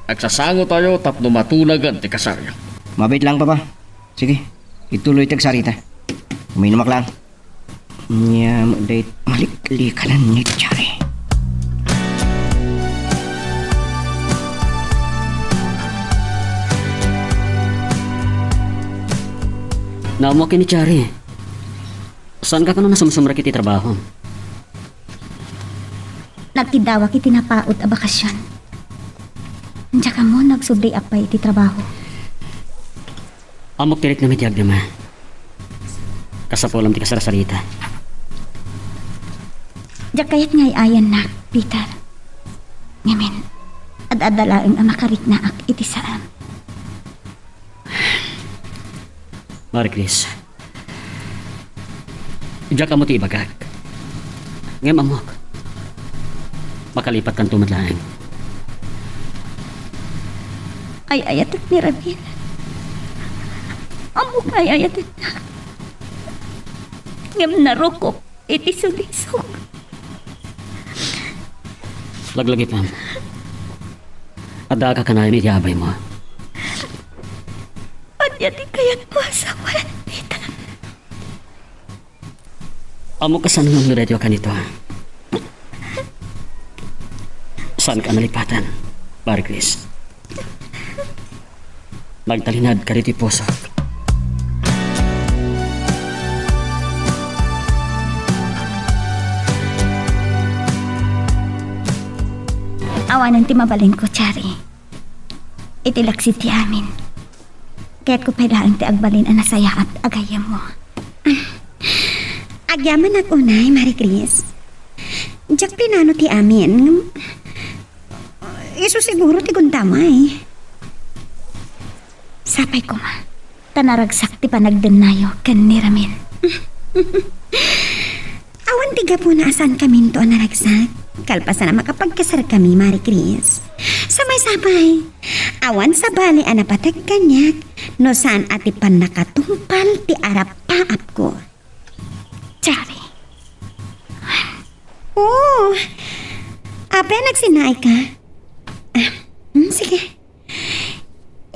Agsasango tayo tapno matulagan ti kasaryo. Mabait lang, Papa. Sige, ituloy tagsarita. Uminumak lang. Nya mo dahil malikli-kanan ni Chari. Naamo kini Chari. Saan ka kano nasumsumra kiti trabaho? Nagtidawa kiti napaot a bakasyon. Tsaka mo nagsubri apay iti trabaho. Amok tirik na mitiyag naman. Kasapulam ti kasarasarita. Diyak kayat ngay ayan na, Peter. Ngamin, ad-adalaang ang makarik na ak iti saan. Marie Chris. Diyak ka mo ti ibagag. Ngem amok. Makalipat kang tumadlaan. Ay ayatak ni Rabin. Amok ay ayatak na. Ngam narokop iti sulisog. Laglagi pa. Adda ka kanay ni yabay mo. Yati kayat mo asawan, Peter. Amo ka saan ng niredyo ka nito? Saan ka nalipatan, Marie Chris? Nagtalinad ka riti puso. Awanan ti mabalin ko, Chari. Itilaksit ti amin. Kaya't ko pailaan ti agbalin ang nasaya at agayam mo. Agyaman ako na, Marie Chris. Diyak pinano ti amin. Iso siguro ti gundamay. Sapay ko ma. Tanaragsak ti panagdenayo kan ni Ramil. Awan tiga po na asan kami to naragsak. Kalpasan na makapagkasar kami, Marie Chris. Samay-sabay. Awan sa bali anapatag kanyak. No saan ati pan nakatumpal ti arap paap ko. Chari. Oh, ape nagsinay ka? Sige.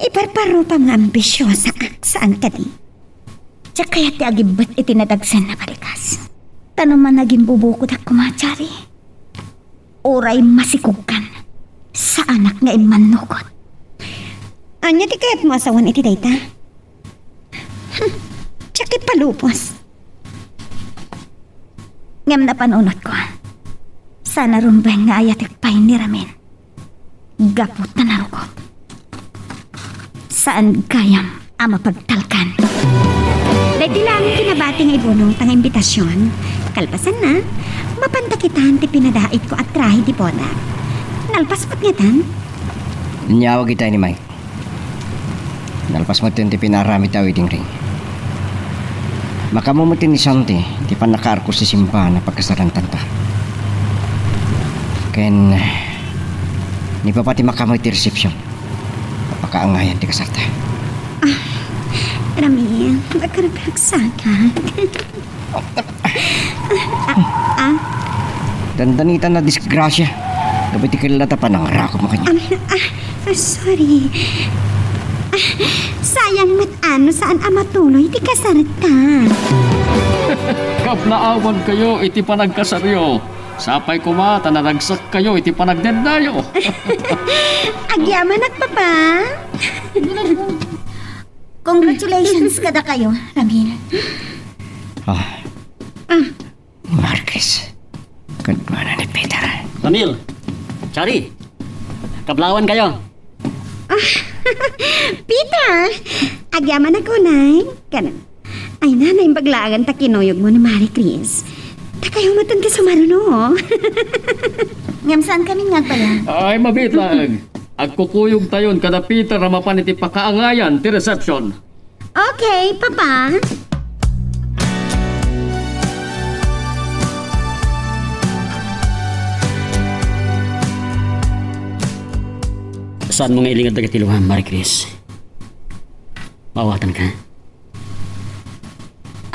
Iparparo pa nga ambisyosa saan ka di. Diya kaya ti agibat itinadagsan na balikas. Tanaman naging bubukod ako machari. Oray masikugkan sa anak nga imanukot. Anya ti kaya't mo asawan iti dayta? Diya palupos. Ngam na panunot ko. Sana rumbeng nga ayatik pay ni Ramin. Gapot na narukot. Saan gayam ang mapagtalkan? Dahil lang kinabati nga ibunong tang imbitasyon. Kalpasan na, mapantakitan ti pinadait ko at trahe di pona. Nalpas mo't nga tan? Nyawag kita ni Mike. Nalpas mo ti pinarami tayo iting ring. Makamumutin ni Santi, di pa nakaarko si Simba na pagkasarantan ta. Ken, ni pa pati makamoy ti resepsyon. Napakaangayan ti kasarta. Rami, magkaragagsakan. Dandanitan na disgrasya. Dapat ti kilala pa nang rakot mo kanya. Sorry. Sayang mat ano saan amatuloy ti kasarta. Kaplaawan kayo, iti panagkasaryo. Sapay kumata na nagsak kayo, iti panagdendayo. Agyaman at papa. Congratulations kada kayo, Ramil. Marquez. Kadwa na ni Peter. Ramil, Chari, kablawan kayo. Peter, agyaman ako, Nay. Kanan. Ay, nanay, baglagan ta kinuyog mo ni Marie Chris. Takayumutan ka sa maruno. Ngam saan kami nga pala? Ay, mabitlag. Agkukuyog tayon kada Peter na mapan iti pakaangayan ti reception. Okay, papa. Saan mo nga ilingad na katiluhan, Marie Chris? Mawatan ka.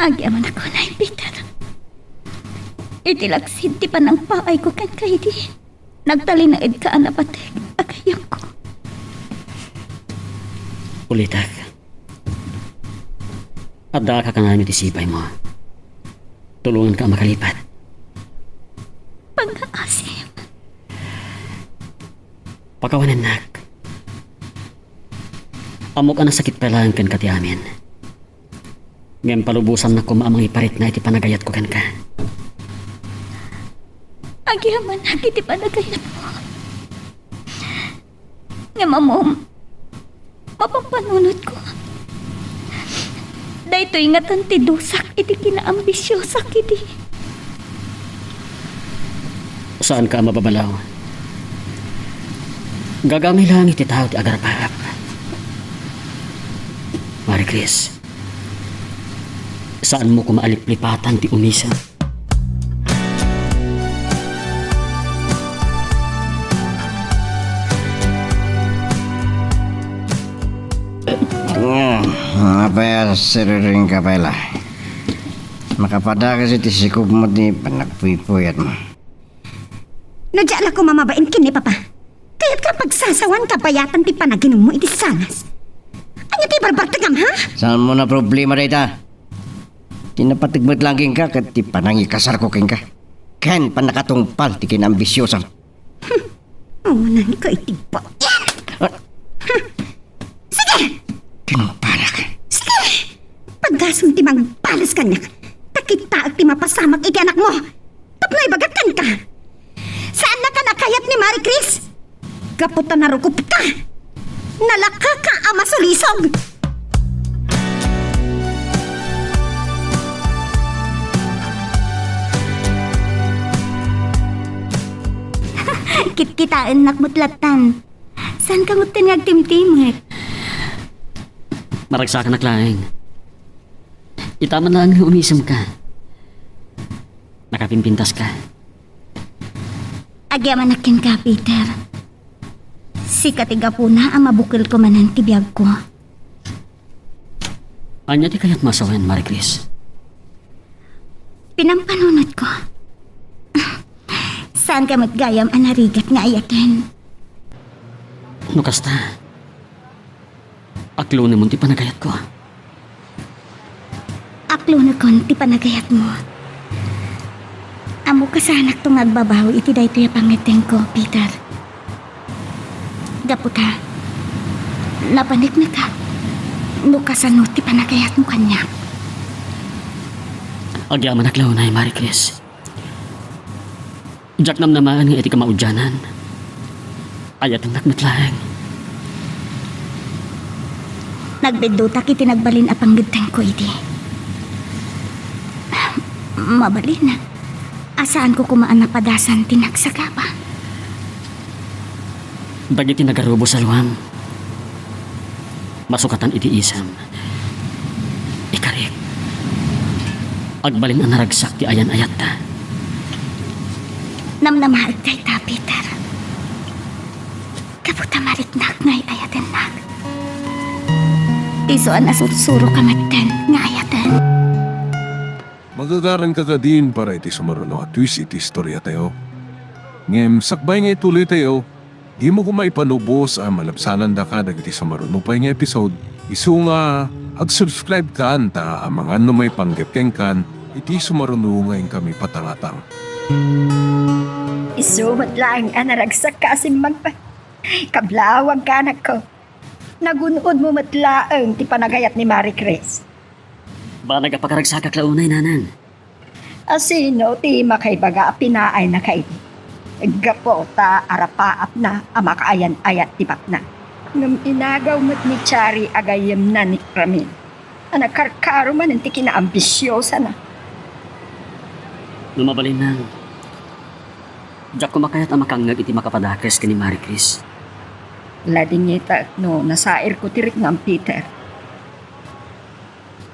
Agyaman ako, Nay, Peter. Itilaksid ti pa ng paay ko kan kayo di. Nagtalinaid ka anapatek. Agayam ko. Ulitak. Adda ka nga ti sipay mo. Tulungan ka makalipat. Pag-aasim. Pakawanan nak. Amok ang sakit palang kan kati amin. Ngayon palubusan na kumaamang iparit na iti panagayat ko kan ka. Agyaman na kiti panagayat mo. Nga mamom, mapampanunod ko. Dahito ingatan ti dusak iti kinaambisyosa kiti. Saan ka mababalaw? Gagamay lang iti tao ti agarapap. Marie Chris, saan mo kumaalip-lipatan ti umisa? Apa siriring ka pala. Makapada kasi ti sikub mo di panagpuypuyat mo. Nadyala ko mamabain kini, papa. Kaya't kapag sasawan kapayatan ti panaginom mo iti sanas. Ano ti barbartagam, ha? Saan mo na problema dayta? Tinapatigmat langking ka kat ti panangikasar ko king ka. Ken panakatungpal ti kinambisyosan. Umanan ko itibo. Yan! Sige! Tinumpalak. Sige! Paggasong ti magbalas kanya, takita at ti mapasamak iti anak mo. Tapnoy bagatan ka. Saan na ka nakayat ni Marie Chris? Kaputan na rukup ka. Nalaka ka ama sulisog. Kit-kitaan nakmutlatan. Saan ka mo tinagtimtimik? Maragsa ka naklaing. Itaman lang umisam ka. Nakapimpintas ka. Agyaman nakin ka, Peter. Si katiga po na ang mabukil ko manan tibiyag ko. Anya di kaya't masawan, Marie Chris? Pinampanunod ko. Saan ka matgayam ang narigat nga ayakin? Nukasta. Aklo naman ti panagayat ko. Aklo na kon ti panagayat mo. Amo ka sanak tong agbabaw iti dayto ya pangiteng ko, Peter. Gaputa. Napanik na ka. No kasanot ti panagayat mo kanya. Agyaman aklaw na Marie Chris. Jak namnamaan nga iti kamaudyanan. Ayat ang nakmatlaeng. Nagbeduta kiti nagbalin apang giteng ko iti. Mabalin na. Asaan ko kumaan na padasan tinagsagapa? Dagiti nagarubo sa luwam. Masukatan iti isam. Ikarik. Agbalin ang naragsak ti ayan-ayat ta. Namnamaag day ta, Peter. Kaputa maritnak ngay ayaten nak. Isuan asursuro kamaten nga ayaten. Magagaran ka ka din para iti sumaruno at twist iti istorya tayo. Ngem, sakbay nga ituloy tayo, di mo kumaipanubos ang malabsanan da ka dagiti sumaruno pa nga episode. Isu nga, ag-subscribe ka anta ang mga may panggepkeng kan, iti sumaruno ngayon kami patangatang. Isumat lang ang naragsak ka asim magpa. Kablawang ka anak ko. Nagunod mo matlaang ti panagayat ni Marie Chris. Ba nagapakaragsak aklaunay nanan? Asino ti makaibaga pinaay na kay. Gapo ta arapaap na amakaayan-ayat ti bakna. Ngam inagaw mo't ni Chari agayem na ni Ramil. Anak karkaro man ti kinaambisyosa na. Lumabalin nang. Jak kumakayat ang makangag iti makapadakes kini Marie Chris. Lading ita no nasair ko tirik ng Peter.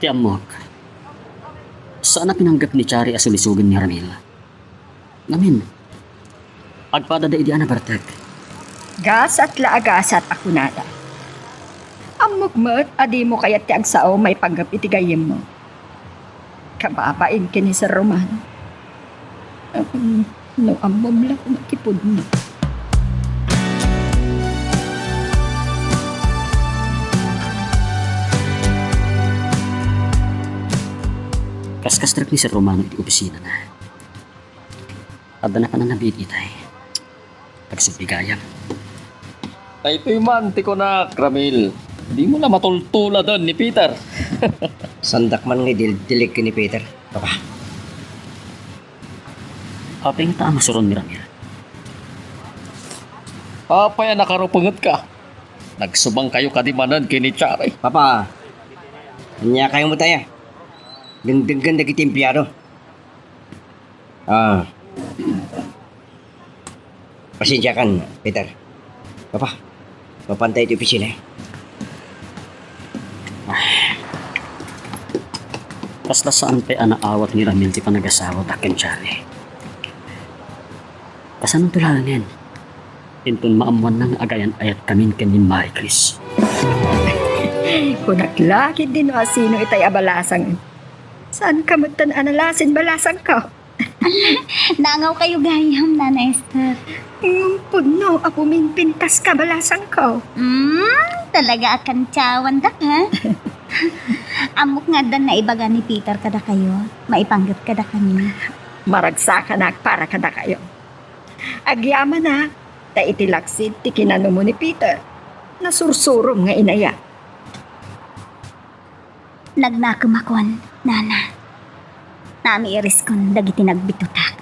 Ti amok. Saan na pinanggap ni Chari asulisugan ni Ramil? Namin. Agpada da idi anabartek. Gasat la agasat ako nada. Amok mo't adi mo kayat ti agsao may panggap iti gayem mo. Kababain kini sa Roman. No amom lang makipod mo. Kaskas-trak ni Sir Romano iti opisina na. Adda na pa na nabit itay. Pagsubigayam. Ito'y man, tiko na, Ramil. Di mo na matultula doon ni Peter. Sandak man nga dilig ni Peter. Papa, Apeng ta masuron ni Ramil. Papaya nakarupungot ka. Nagsubang kayo kadimanan kini Chari. Papa, kanya kayo mo tayo. Ganda kitimpiyado. Pasensya kan, Peter. Papa, papantay ito opisina eh. Basta saan pa anaawat ni Ramil ti panagasawa daken Chari. Pasan tulanin? Intun maamuan ng agayan-ayat kamin kanin Marie Chris. Kunaklakit din o sino itay abalasang. Saan ka matan analasin balasang ka? Nangaw kayo gayam, Nana Esther. Puno, ako minpintas ka balasang ka. Talaga akan tiyawan da ha? Amok nga dan na ibaga ni Peter kada kayo. Maipanggap kada kami. Maragsakan na para kada kayo. Agyaman na, ta itilaksid ti kinano mo ni Peter. Nasursurom nga inaya. Nagnakumakon, Nana. Nami iris kon dagiti nagbitutak.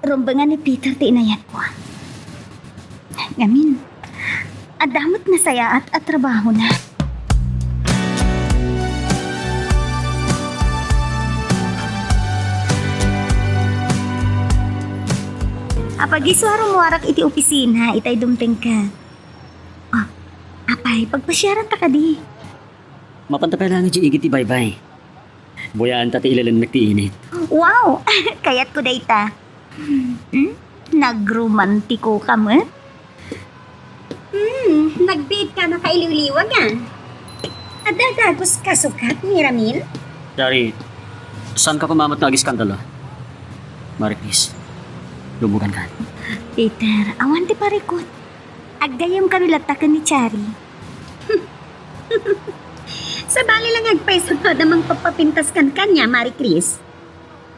Rumbangan ni Peter ti inayat ko. Ngamin, adamot na saya at trabaho na. Apag isuaro mo arak iti opisina, itay dumteng ka. Oh, apay, pagpasyaran ta ka di. Mapantapay lang iti igit ti bye-bye. Buyaan ta ti ilalim na ti init. Wow! Kayat ko dayta. Nagromantiko ka mo? Nagbid ka na kailiw-liwag yan. Adadagos ka sukat ni Ramil? Chari, saan ka kumamat na agiskandalo? Marie Chris, lumugan ka. Peter, awan ti parikot. Agdayam kami latakan ni Chari. Sa bali lang agpay sa padamang papapintas kan kanya, Marie Chris.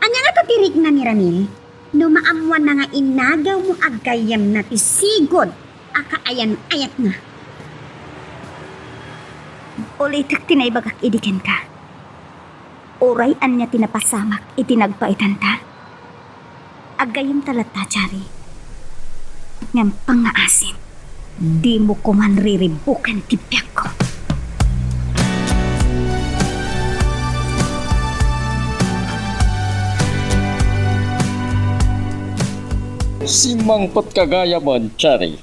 Anya nga tatirik na ni Ramil. No maamuan na nga inagaw mo agayam na tisigod. Akaayan ayat na. Ulitak tinaibagak idikin ka. Oray anya tinapasamak itinagpaitan ta. Agayam talata, Chari. Ngam pangaasin. Di mo ko man riribukan tipyak ko. Si mangpot kagaya man, Cherry.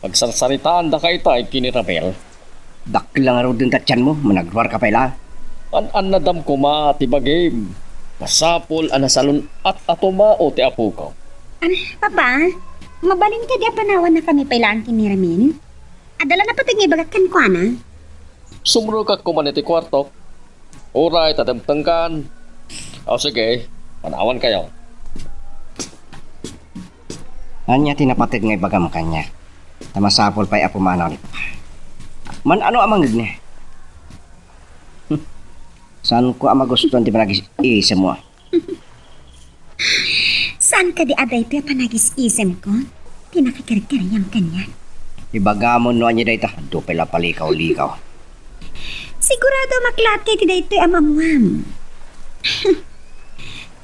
Pagsarsaritaan da kay tay kini Ramel. Daklang araw din tatyan mo, managwar ka pa ila. An nadam ko ma ti bagim. Masapol anasalon at atoma o ti apo ko. Papa, mabalin ka di panawan na kami pailaan kini Ramin? Adala na pati nga ibagakan ko, ana? Sumrugak ko man iti kwarto. Oray, tatamtangkan. O sige, panawan kayo. Anya tinapatid nga ibagam kanya. Tamasapol pa'y apumanaw ni Papa. Man ano amang niya? Saan ko ama gusto ti panag-iisa mo? Saan ka di aday ito panagis-isem ko? Pinakikirikiriyam kanya. Ibagamon no anya dayta. Dupay la palikaw-likaw. Sigurado maklat kay ti daytoy amamuam.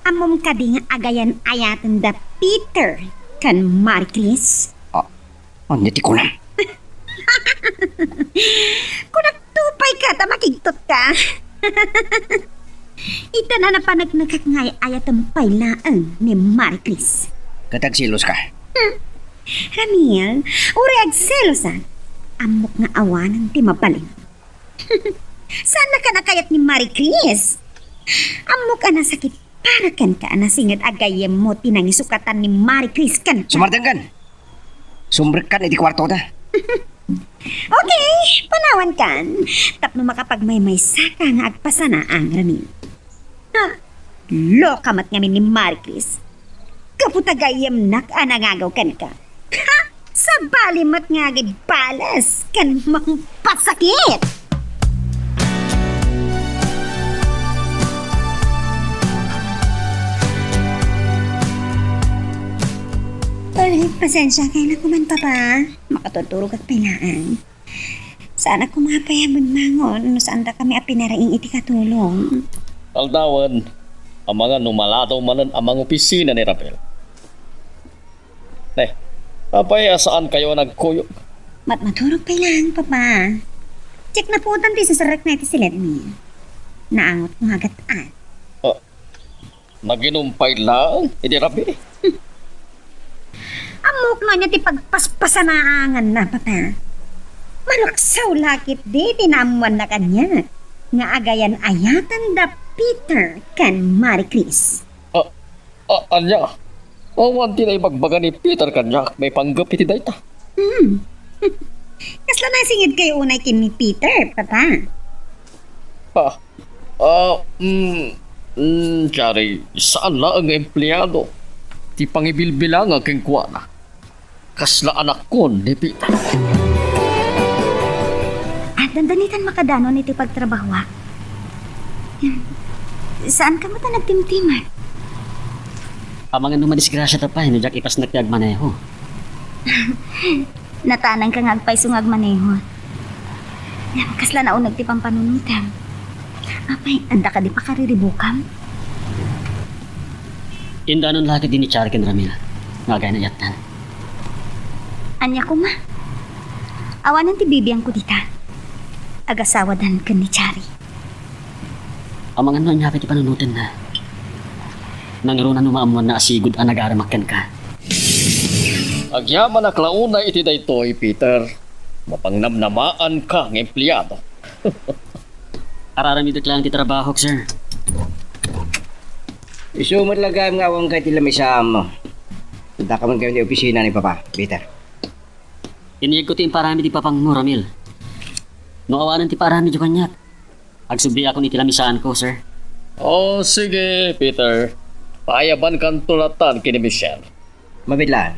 Amom ka di nga agayan ayatan da Peter kan Marie Chris. Anya ti kunam. Kung nagtupay ka, tamakigtot ka. Ita na napanagnagat ngay ayatan pailaan ni Marie Chris. Katagsilos ka. Ramil, uri agselosan. Amok nga awanan ti mabalin. Sana ka nakayat ni Marie Chris? Amok na sakit para kan ka na singit agayem mo tinangisukatan ni Marie Chris kan. Sumardanggan. Sumbrek kan iti kwarto ta. Okay, panawan kan. Tapno makapagmaymay saka nga agpasana ang Ramil. Ha, lokamat ngamin ni Marie Chris. Kaputagayem nak anangagaw kan ka. Ha, sa balimat nga balas kan mang pasakit. Uy, pasensya kayo na kuman, Papa. Makatuturo at pilaan. Sana kumapayamon mangon, no saan ta kami apinaraing iti katulong. Aldawan, ang mga numalataw manan ang mga opisina ni Ramel. Apay saan kayo nagkuyog? Maturog pa lang, Papa. Check na po ti sa sarak na iti silet mi. Naangot kong hagataan. Naginumpay lang, hindi Ramel. Amok na niya ti pagpaspasanaangan na, Papa. Malaksaw lakit di tinamuan na kanya. Nga agayan ayatan da Peter kan Marie Chris. Anya? Awan tinay magbaga ni Peter kanya, may panggap iti dayta. Kasla na singid kayo unay kin ni Peter, Papa. Chari, saan la ang empleyado? Ti pangibilbilang ang kengkwana. Kasla anak ko ni Peter. At dandanitan makadanon iti pagtrabaho. Saan ka mo ta nagtimtiman? Amangan nung madisgrasya ta pa, no jak ipas nagtiag maneho. Natanang ka nga agpay sungag maneho. Kasla na unag ti pampanunutan. Apay, anda ka di pa kariribukam? Indanon lagi din ni Charken Ramil. Ngagay na yatan. Anya ko ma. Awanan ti bibiyang ko dita. Agasawadan ka ni Chari. Amangan nun yapit ipanunutin na. Nangirunan umaamuan na asigod ang nag-aramakan ka. Agyaman na klauna iti daytoy, Peter. Mapangnamnamaan ka ng empleyado. Araramidot lang ti trabaho, sir. Isumot lagam nga awang kay tilamisam mo. Punta ka man kayo ni opisina ni Papa, Peter. Iniyag ko ti parami di papang mo, Ramil. No awanan ti parami di kanyak. Agsubli ako ni tilamisaan ko, sir. Sige, Peter. Paayaban kang tulatan kini Michelle. Mabidlaan.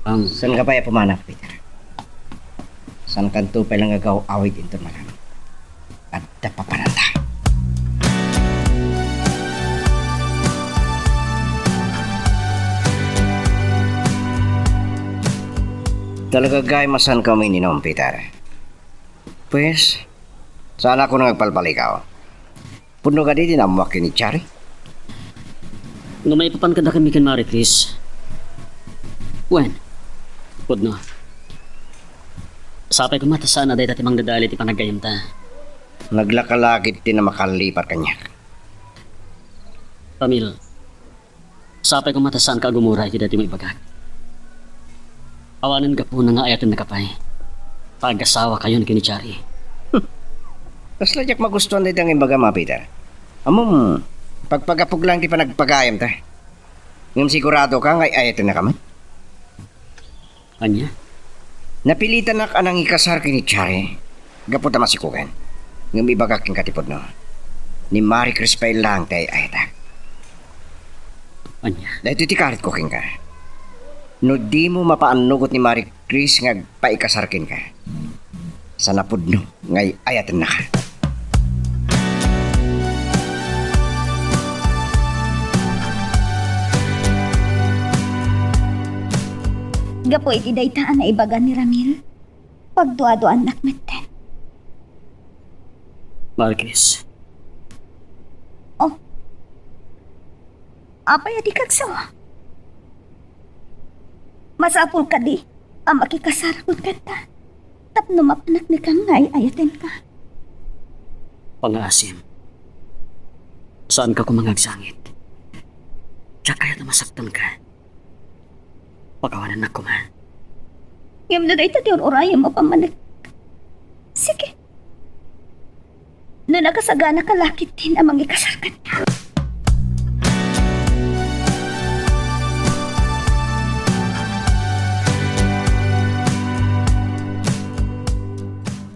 Ang Saan ka pa pumanak, Peter? Saan kanto pa lang agaw awit into malam? papananda. Talaga gay masan kami ni Nom, Peter. Pues, sana ako nagpalpal ikaw. Puno ka di namuwak ni Chari. Nga may papan ka na kami kan Marie Chris. Wen, pudno. Sapay ko mata sana dahil tatimang dadali ti panagayam ta. Naglakalakit din na makalipat kanya. Pamil, sapay ko mata saan ka agumuray ti dati may bagak. Awanan ka po na nga ayatan na kapay. Pag-asawa kayo ni Kinichari. Kasla jak magustuhan din ang imbaga mga Peter. Among, pagpagapog lang di pa nagpagayam ta. Ngam sigurado ka nga ayatin na kami. Anya? Napilitan na ka nang ikasar kini Chari. Gapot na masikugan. Ngam ibagak king katipod no. Ni Marie Chris pa lang tayo ayatak. Anya? Dahil titikarit ko king ka. No di mo mapaanugot ni Marie Chris nga paikasarkin ka. Sa napudno ngay ayatin na ka. Gapo iti daytaan na ibaga ni Ramil. Pagduado anak metten. Marie Chris. Oh. Apay adi kagsawa. Masapul ka di. Ang makikasarapod ka ta. Tapno mapanak ni kang ngay ayaten ka. Pangasim. Saan ka kumangagsangit? Tiyak kaya na masaktan ka. Pagawanan na ko man. Ngam na dahito ti oraya mo pamanak. Sige. Na nakasagana ka lakit din ang mangikasarkan ka.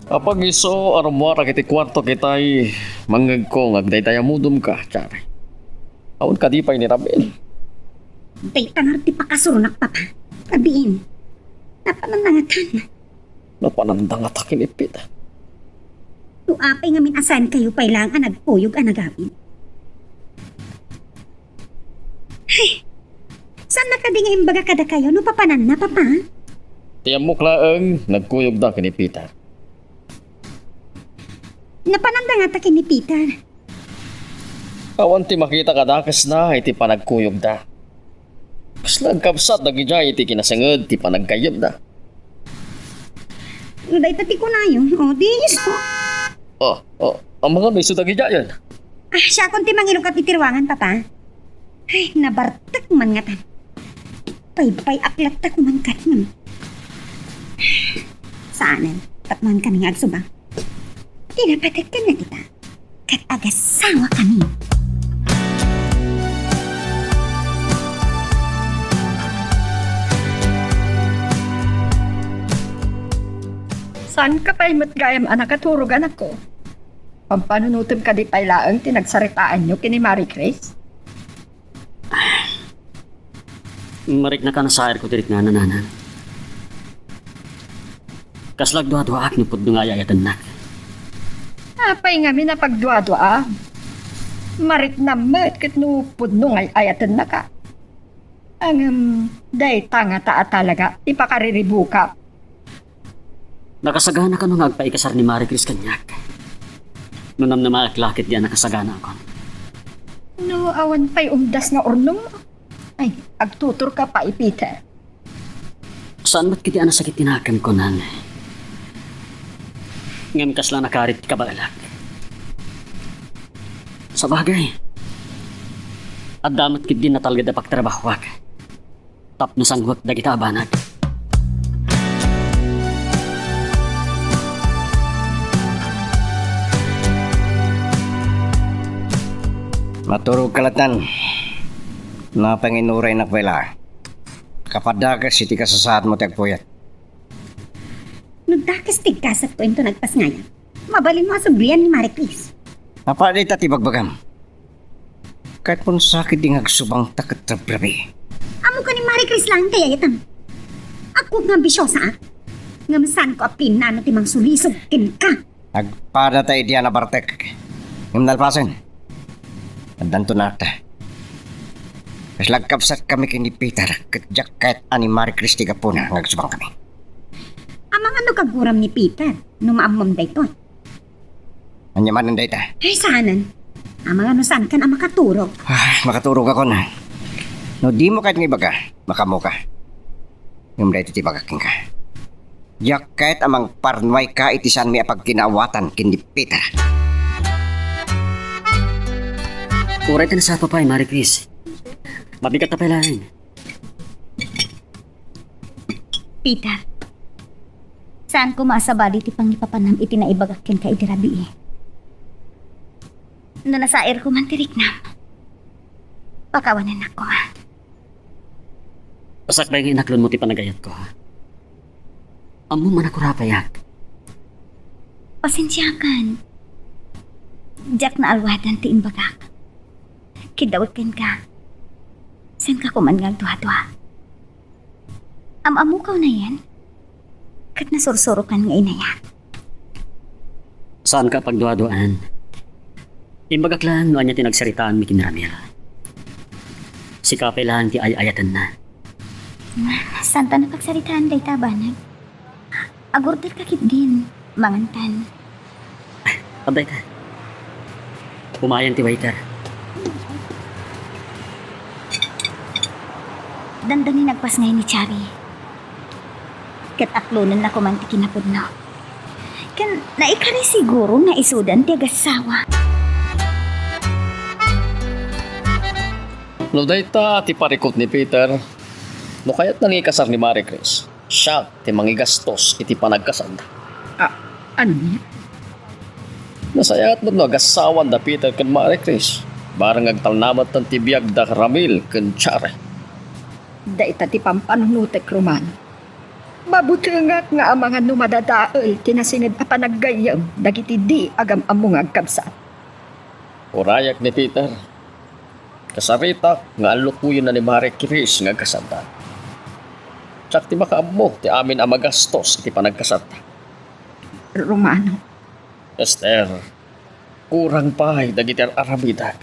Apag iso, arumwara kiti kwarto kitay manggag ko ngagday tayo mudum ka, Chari. Awan ka di pa ni Ramil. Day tangar ti pakasurunak papa. Kabiin. Napananangatan. Napanandang atakin ipit. Tuapay nga minasan kayo pa lang ang nagpuyog ang nagawin. Ay, saan nakadingay imbaga kada kayo no papanan na papa? Tiyam mo klaang nagkuyog da kini Peter. Napananda nga ta kini Peter. Awan ti makita ka dakas na iti panagkuyog da. Kaslang kapsat na gijay iti kinasangad ti panagkayab da. Uday tati ko na yun. O, di iso. Ang mga may suda gijayan. Ah, siya kung ti mangilukat itirwangan papa. Ay, nabartak man nga tan. Pay aklat ta kumangkat nga. Saanan? Tapman kami nga agsubang. Tinapatak ka na kita. Kat agasawa kami. Saan ka pa'y matgayam anak katurog anak ko? Pampanunutom ka di pa'y laang tinagsaritaan nyo kini Marie Chris? Marik na ka na sa air ko tirik nga nananan. Kaslag dua-dua ak ni pudno nga ayatan nak. Apay nga minapagdwa-dwa. Marit na met kit no pudno ngay ayatan na ka. Ang day tanga taa talaga ipakariribu ka. Nakasagana ka nung agpaikasar ni Marie Chris kanyak. Nunam na malaklakit diyan nakasagana ako. No awan pa'y umdas nga ornong mo. Ay, agtutur ka pa Peter. Saan ba't kiti sakit tinakan ko nan? Ngam kas lang nakarit ka ba alak? Sa bagay. At damat kit din na talaga dapak trabahwak. Tapno sanggwak da kita abanag. Maturog kalatan. Napanginuray na kwela. Kapadagas iti kasasaad mo tagpuyat. Nagdakas tigkasat ko ito nagpasngaya. Mabalin mo sa briyan ni Marie Chris. Napalit at ibagbagam. Kahit pun sakit di ngagsubang takatrabrabi. Amo ka ni Marie Chris lang kaya itan. Ako nga bisyosa. Nga masan ko apin na timang sulisog kin ka. Nagpada tayo Diana Bartek. Yung nalpasan. Nandanto na ta. Mas lagkapsat kami kini Peter. Katjak kahit ani Marie Christie Gapuna. Nagsubang kami. Amang ano kaguram ni Peter, numaamam dayton. Anyaman ng data. Ay, saanan? Amang ano saan kan ang makaturog? Makaturog ako na. No, di mo kahit ng iba ka. Makamo ka. Yung dahito ti magaking ka. Yak kahit amang parnway ka itisan mi apag kinawatan kini Peter. Uray ka na sa papay, Marie Chris. Mabigat na palahin. Peter, saan ko maasabali ti pangipapanam iti naibagakin ka idirabi eh. No nasair ko man tirik na. Pakawanan ako ha. Pasak ba yung inaklon mo ti panagayat ko, ha? Amo man ako rapayak. Pasensyakan. Jack na alwadan ti imbagak. Kidawakin ka. San ka kumangal tuha-tuha. Amamukaw na yan. Kat nasursuro kan nga inayan. Saan ka pagduaduan? Imbagak lang no anya tinagsaritaan mi kinramil. Si Kape lang ti ay-ayatan na. Santa na pagsaritaan day tabanag. Agurder kakit din, mangantan. Abay ka. Pumayan ti waiter. Dandani nagpas ngayon ni Chari. Kat aklunan na kumanti kinapudno. Kan naikari siguro na isudan ti agasawa. No dayta ti parikot ni Peter. No kaya't nangikasar ni Marie Chris. Siya ti mangigastos iti panagkasad. Ano? Nasayat mo no agasawan da Peter kan Marie Chris. Barang agtalnamat ng tibiyag da Ramil kan Chare. Daita ti pampanunutek Romano. Babutengak nga amangan numadadaol tinasingid a panaggayam dagiti di agam among agkabsat. Urayak ni Peter. Kasarita nga alukuyon na ni Marie Chris nga kasada. Tsak ti makaammo ti amin ang magastos iti panagkasada. Romano, Esther, kurang pahay dagiti arabidag.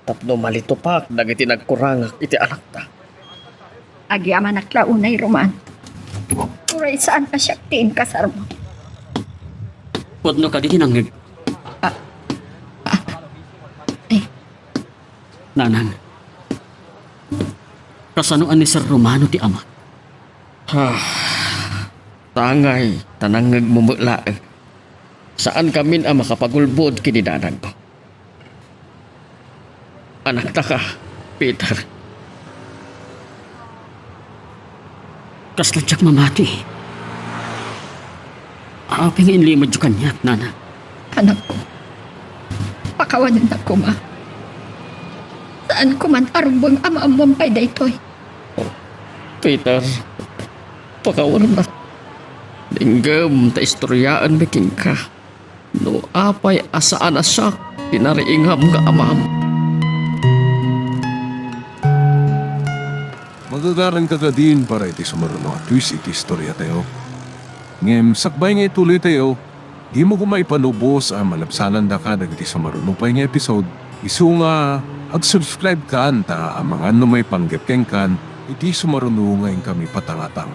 Tapno malitupak dagiti nagkurangak iti anak ta. agyaman aklaunay Romano. Uray saan ka siya tiin kasar mo? Wadno ka di tinanggag. Nanang. Kasanuan ni Sir Romano ti ama. Tangay, tanangag mumulaag. Saan kamin ang makapagulbod kinidanag mo? Anak ta ka, Peter. Kasladyak mamati. Aping inlimad yung kanyak, nana. Anak ko, pakawanan ako ma. Saan ko man arumbang ama-amang pay daytoy. Peter, pakawalan na. Linggam ta istoryaan biking ka. No apay asaan asak, pinariingam ka amam. Magagaran ka din para iti sumaruno at twist iti istorya tayo. Ngem, sakbay nga ituloy tayo, di mo kumaipanubos ang malapsanan da ka dagiti sumaruno pa nga episode. Isu nga, ag-subscribe ka anta ang mga ano may panggapkeng kan, iti sumaruno ngayon kami patangatang.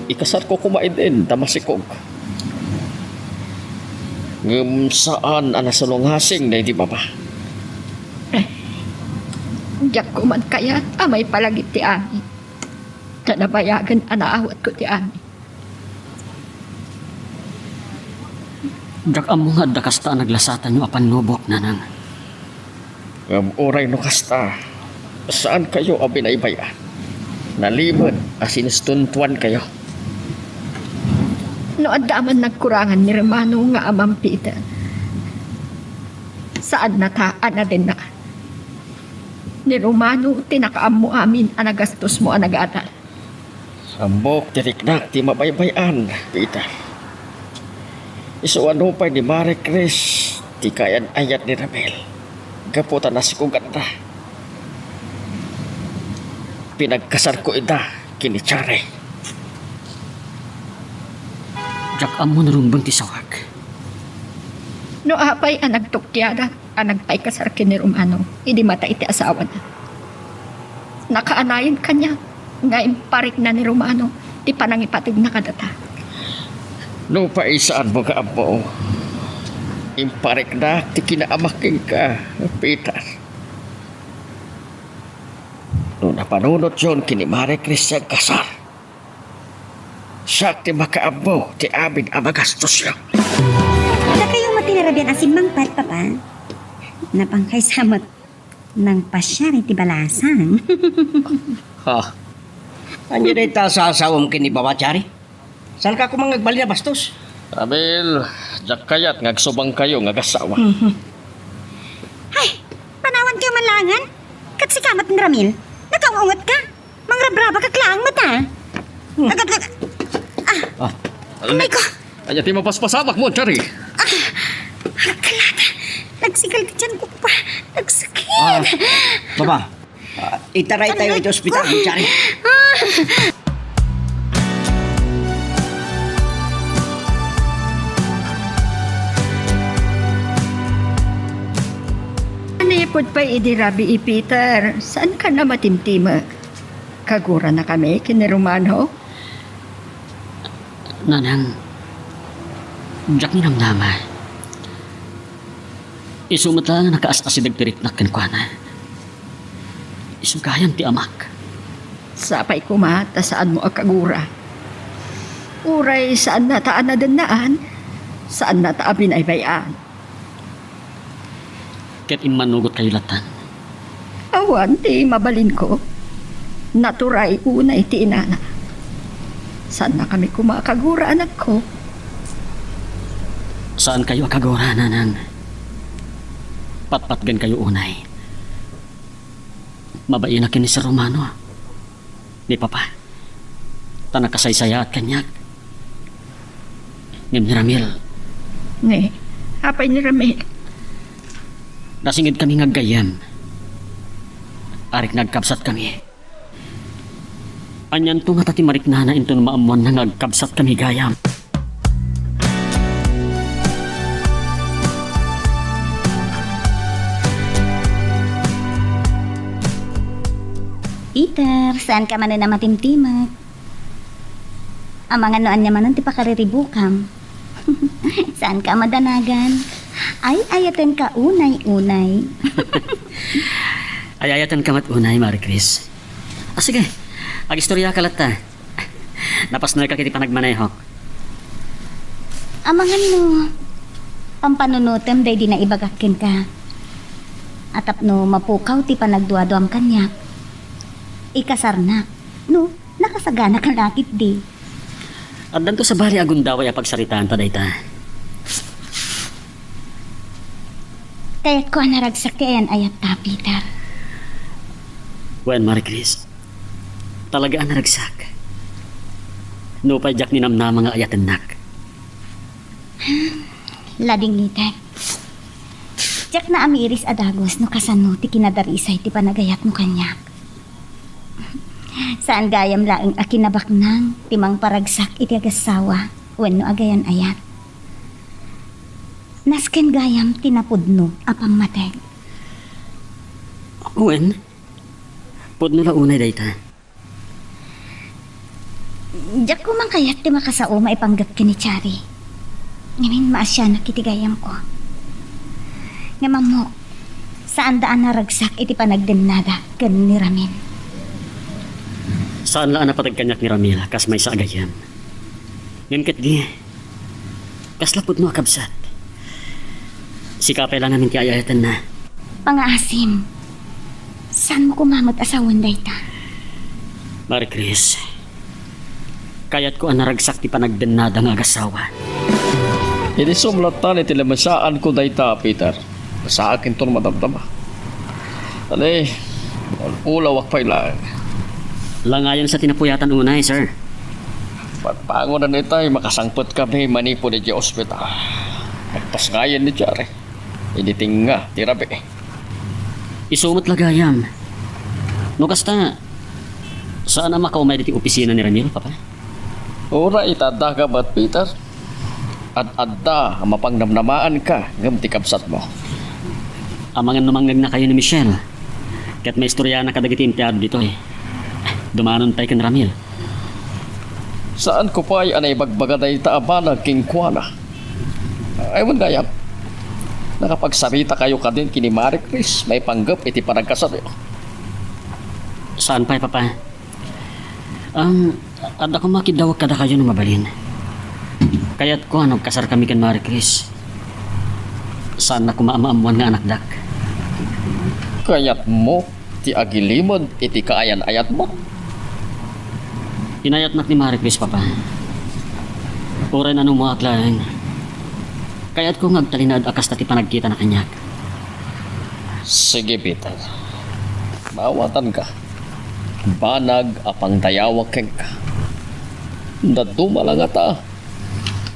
Ikasar ko kumain din, tamasikog. Ngem saan anasalunghasing na hindi baba? Diyak ko man kaya amay palagit ti ani. Nanabayagan anaawat ko ti ani. Dak amo nga dakasta naglasatan yung apan nubok, nanang. Ngem oray no kasta, saan kayo ang binaybayan? Nalimod, asinistuntuan kayo. No adaman nagkurangan ni Romano nga amang Peter. Saan nataan na din na? Ni Romano, tinakaam mo amin anagastos mo anag-aral. Sambok tiriknak ti mabaybayan, Peter. Isuano pa ni Marie Chris, ti kayan ayat ni Ramel. Gaputan na si kuganda. Pinagkasar ko ida, kini Chare. Jak amo narumbang ti sawag. No apay ang nagtukyada, ang nagpay kasar kini Romano, hindi mata iti asawa na. Nakaanayin kanya, nga imparik na ni Romano, di panangipatig na kadata. No pa isaan mo ka amo. Imparik na, ti kinaamaking ka, Peter. No napanunot yun, kini Marie Christian kasar. Siya ti makaabo, ti amin ang magastos siya. Na kayong matinarabian asin mangpat, papa. Napangkay samot ng pasyari ti balasang. Ha? Anya na ita sa asawam kini Babachari? Saan ka kumang nagbali na bastos? Amil, jak kayat ngagsubang kayo ngagasawa. Ay, panawan kayo malangan. Kat si kamat ni Ramil. Nakaungot ka. Mangrabraba ka klaang mata. Amay ko. Anya ti mapaspasamak mo, Chari. Kalata. Nagsigal ka dyan ko pa. Nagsakit. Baba, itaray tayo ito ospital, Chari. Anipod pa idirabi i Peter, saan ka na matimtima? Kagura na kami kini Romano? Nanang, jak ni namnama. Isumata nga nakaas-asidag tirik na kenkwana. Isugayam ti amak. Sapay kumata saan mo akagura. Uray saan na taan na danaan, saan na taabin ay bayan. Ket imanugot kayo latan. Awan ti mabalin ko. Naturay unay ti inana. Saan na kami kumakagura anak ko? Saan kayo akagora, nanang? Patpatgan kayo unay. Mabain na kini sa Romano. Di papa. Tanakasaysaya at kanyak. Ngem ni Ramil, Ne, apay ni Ramil. nasingid kami ngaggayam. Arik nagkabsat kami. Anyan to nga tati mariknana into maamuan na nagkabsat kami gayam. Peter, saan ka man na matimtimag? Ang mga noan niya man ti pakariribukam. Saan ka madanagan? Ay, ayaten ka unay-unay. Ayayatan kamat unay, Marie Chris. Sige, agistorya ka lata. Napas na ka kiti panagmanayhok. Ang mga no, pampanunutem day di na ibagakin ka. Atap no, mapukaw ti panagduaduam kanyak. Ikasar na. No, nakasagana ka lakit di. At danto sa bali agundaway apagsaritaan ta dayta. Kaya't ko naragsak kayan ayat ta, Peter. Wen, Marie Chris. Talaga ang naragsak. No pa jak ni namna mga ayaten nak. Lading litek. Diyak na amiris adagos no kasano ti kinadarisay ti panagayat mo kanyak. Saan gayam laing akinabaknang timang paragsak iti agasawa wenno agayan ayat. Nasken gayam tinapudno apang mateg. Wen, pudno la unay dayta. Diyak ko man kayat ti makasao maipanggap kini Chari. Ngamin maasya na kitigayam ko. Nga mo, saan daan naragsak iti panagdennada ganin ni Ramin. Saan laan napatagkanyak ni Ramil kas may sa agayam. Ngem ket di. Kas lapud no akabsat. Sikapay lang namin ti ayayatan na. Pangaasim, saan mo kumamot asawan dayta? Marie Chris, kayat ko ang naragsak ti panagdennada nga agasawa. Hindi sumlatan iti lamasaan ko dayta, Peter. Sa akin to madamdama. Alay, ulawak pa ilang. Langayon sa tinapuyatan unay, sir. Pagpango na nitay, makasangpot kami manipo ni ospital. Magpasngayan ni Chari. Initing nga, tirabi. Isumot lagayam. No kasta, saan ang makaumay ti opisina ni Ramil, papa? Ura itadaga ba't, Peter? Ad-adda, mapangnamnamaan ka, ngam ti kabsat mo. Amangan numanggag na kayo ni Michelle. Kaya't may istorya na kadagiti empleyado dito eh. Dumanon tayo kan Ramil. Saan ko pa ay anay bagbaganay taabanag king kuwana? Aywan gayam. Nakapagsarita kayo ka din kini Marie Chris, may panggap iti panagkasari. Saan pa papa? At ako makidawag kada kayo na mabalin. Kaya't ko ano, kasar kami kan Marie Chris. Saan na kumaamaamuan nga anak dak? Kayat mo, ti agilimod, iti kaayan-ayat mo. Inayat nak ni Marie Chris papa. Uray na nung mga aklaan. Kaya't ko ngagtalinad akas tati panagkita na kanyak. Sige, Peter. Maawatan ka. Banag apang dayawag keng ka. Naduma lang ata.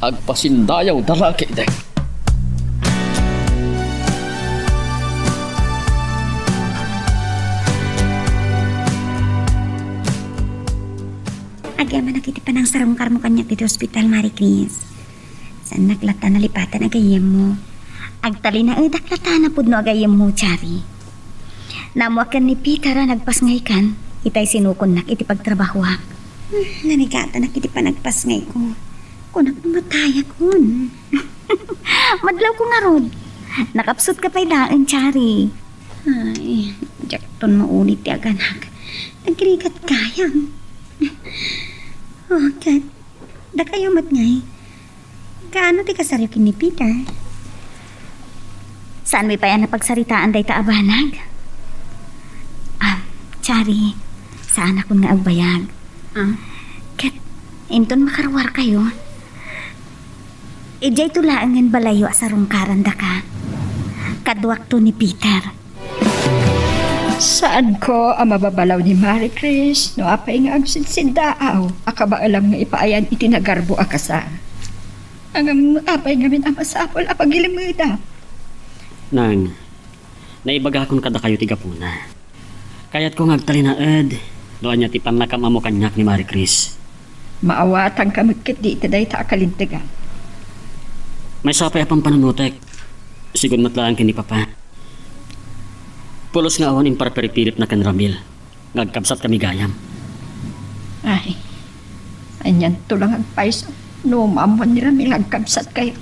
Agpasindayaw dalaki day. Agyaman nakiti pa ng sarungkar mo kanya dito hospital, Marie Chris. Saan naklata na lipatan agayam mo? Agtali na daklata na pudno agayam mo, Chari. Namuakan ni Peter nagpasngay kan, itay sinukon nak iti pagtrabahuak. Nanigata nak iti panagpasngay ko. Kunak namataya kun. Madlaw ko nga rod. Nakapsot ka pa'y daan, Chari. Ay, jakton maulit ti aganak. Nagkirikat kayang. Oh, kat. Da kayo matngay. Kaano ti kasaryo ni Peter? Saan may pa yan napagsaritaan day taabanag? Chari, saan ako nga agbayag? Kat, inton makarwar kayo. Ijay tulaangan balayo sa rungkaran da ka. Kadwak to ni Peter. Saan ko ang mababalaw ni Marie Chris? No apay nga agsidsindaaw. Akaba alam nga ipaayan itinagarbo akasa. Ang apay nga min amasapol apagilimida. Nang, naibagakon kada kayo tigapuna. Kaya't ko ngagtalinaad. Doon niya ti panakam kanyak ni Marie Chris. Maawatan ka magkit di itaday ta akalintigan. May sapay apang panunutek. Sigod matlaan kini papa. Pulos nga awan imparperipilip na kan Ramil. Ngagkabsat kami gayam. Ay, anyan to lang ang paiso. No, mamon ni Ramil agkabsat kayo.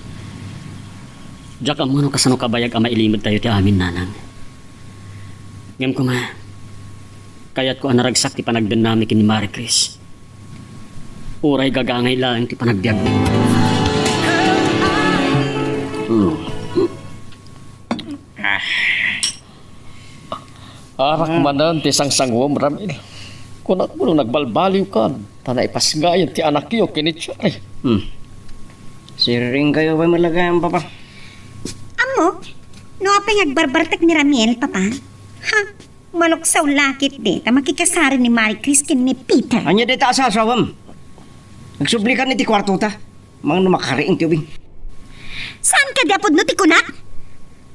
Diyak ang mano kasano kabayag ang mailimod tayo ti amin nanang. Ngam ko ma. Kaya't ko anaragsak ti panagdanami kini Marie Chris. Uray gagangay lang ti panagbiag mo. Arak manan ti sangsangwom, Ramil. Kunak mo nung nagbalbaliw ka, tanay pasgayan ti anak iyo kinitsari. Siring kayo ba malagayang papa? Amo, no apay agbarbartak ni Ramil, papa? Ha? Maluksaw lakit di, ta makikasari ni Marie Chris kin ni Peter. Anya di ta asasawam. Nagsublikan ni ti kwarto ta. Mga numakariing ti ubing. Saan ka dapod no ti kunak?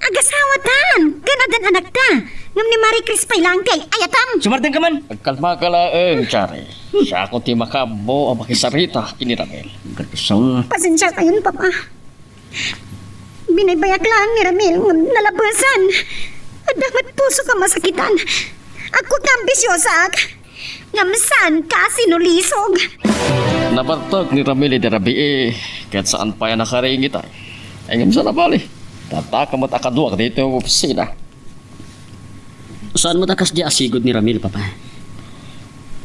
Agasawatan, kanadan anak ta. Ngam ni Marie Chris pa'y lang kay ayatam. Sumartin ka man. Agkalma ka laeng, Chari. Siya ako ti makabo ang makisarita kini Ramil. Gatusang. Pasensya kayo, papa. Binabayak lang ni Ramil ngam nalabasan. At damat puso ka masakitan. Ako ka ambisyosa. Ngam saan ka sinulisog. Nabartag ni Ramil di Rabi kahit saan pa yan nakariing ita. Ay ngam sa nabali. Tataka mo't akaduak dito yung opisina. Saan mo takas di asigod ni Ramil, papa?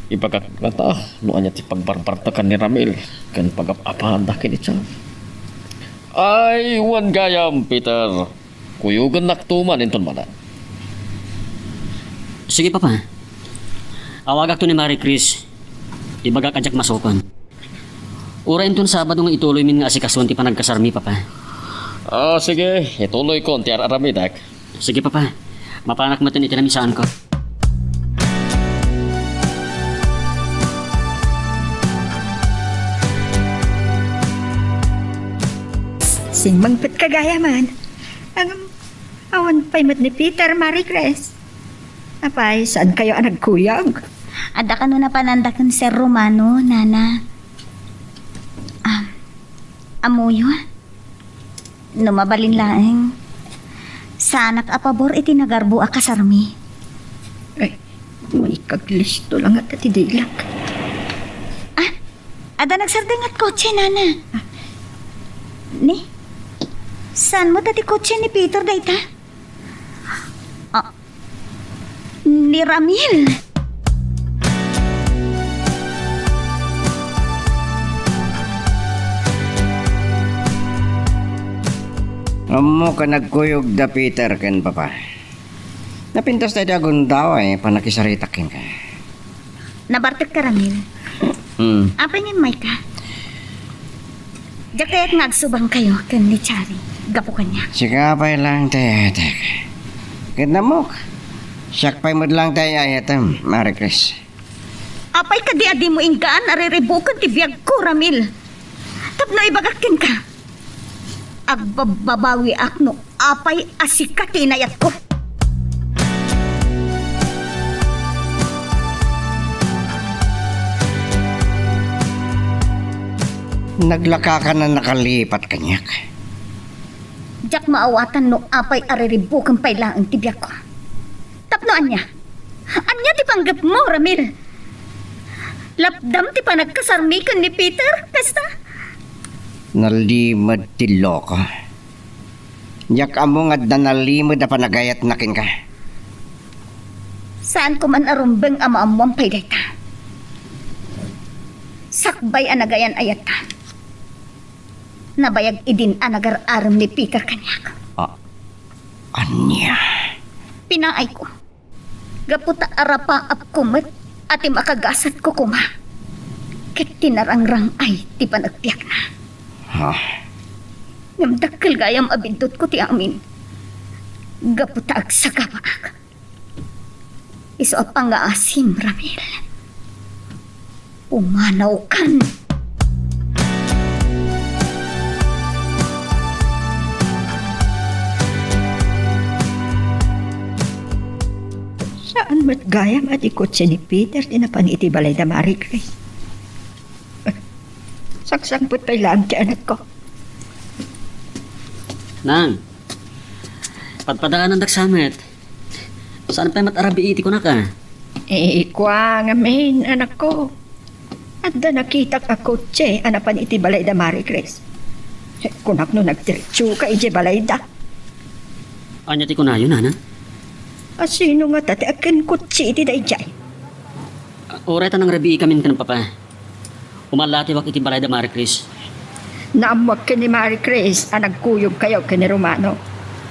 Ipagkakata, noon niya ti pagbarbartakan ni Ramil, kan pag-apahan da kinitsa. Ay, wan gayam, Peter. Kuyugan naktuman inton manan. Sige, papa. Awagak to ni Marie Chris. Ibagak adyak masukon. Urain ton Sabado nga ituloy min nga asikasuan ti panagkasarmi, papa. Sige, ituloy ko, ti aramidak. Sige, papa. Mapanak mo tin itinamisaan ko. Sinmangpit kagayaman. Ang awan pa'y mat ni Peter, Marie Chris. Apay, saan kayo ang nagkuyag? Ada ka no na panandakan Sir Romano, nana. Amuyo? Numabalin laeng. Sanak apabor iti nagarbo a kasarmi. Ay, may kaglisto lang at atidilak. Ada nagsardeng at kotse, nana. Ni? Saan mo dati kotse ni Peter, dayta? Ni Ramil. Amo ka nagkuyog da Peter ken papa. Napintas tayo dagon daw panakisaritakin ka. Nabartek ka, Ramil. Apa yung may ka? Diyak kaya't ngagsubang kayo kan ni Chari. Gapo kanya. Sikapay lang tayo, tek. Ganda mo. Sakpay mo lang tayo ayatam, Marie Chris. Apay ka di adi mo inggaan ariribukan ti biyag ko, Ramil. Tapno ibagakin ka. Agbababawi akno apay asikat inayat ko. Naglaka ka na nakalipat kanyak. Diyak maawatan no apay ariribukan pailaan ti biyag ko. Tapno anya. Anya ti panggap mo, Ramil. Lapdam ti panagkasarmikan ni Peter, kasta? Nalimad ti loko. Yak amo nga nalimad na panagayat nakin ka. Saan ko man arumbeng ama-amuang paydayta? Sakbay anagayan ayat ka. Nabayag idin anagar-aram ni Peter kanyak. Anya? Pinaay ko. Gaputa arapa ap kumet at makagasat ko kuma. Ket tinarangrang ay ti panagpiyak na. Ngamdakkel gayam abindot ko ti amin. Gaputa ag sagabaak. Iso apang nga asim, Ramil. Umanaw kan. Saan mat gayam at ikotse ni Peter tinapan iti balay da Marie Chris? Saksampot pa lang ti anak ko. Nang, padpadaan ang daksamet. Saan pa matarabi iti ko na ka? Kwa nga main, anak ko. At da nakita ka kotse, anapan iti balay da Marie Chris. Kunak no nagdiretso ka iti balay da. Anya ti ko na yun, nana? Sino nga tati akin kotse iti da ijay? Oray tanang rabi kamin ka ng papa. Umalati wak iti balay da Marie Chris. Naamwag ka ni Marie Chris, nagkuyog kayo ka ni Romano.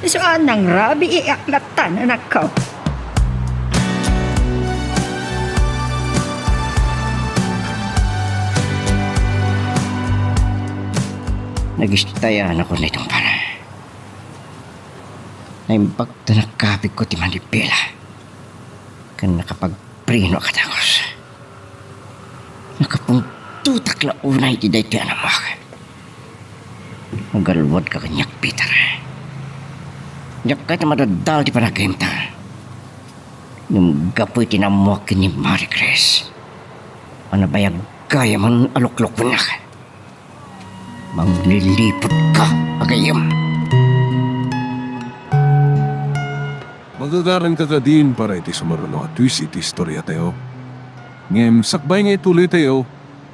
So anang rabi iaklatan, anak ko. Nagistayan ako na itong para. Naimbag na nakapig ko ti manipila. Kan nakapagprino ka tangos. Nakapungtutak la unay ti day ti anamak. Magalwad ka kanyak, Peter. Yak ka na madadal ti panagimta. Nung gapoy tinamuak ni Marie Chris. Anabayag gaya man aluklok mo na ka. Manglilipot ka, agayam. Magagaran ka ka din para iti sumaruno at twist iti istorya tayo. Ngem, sakbay nga ituloy tayo,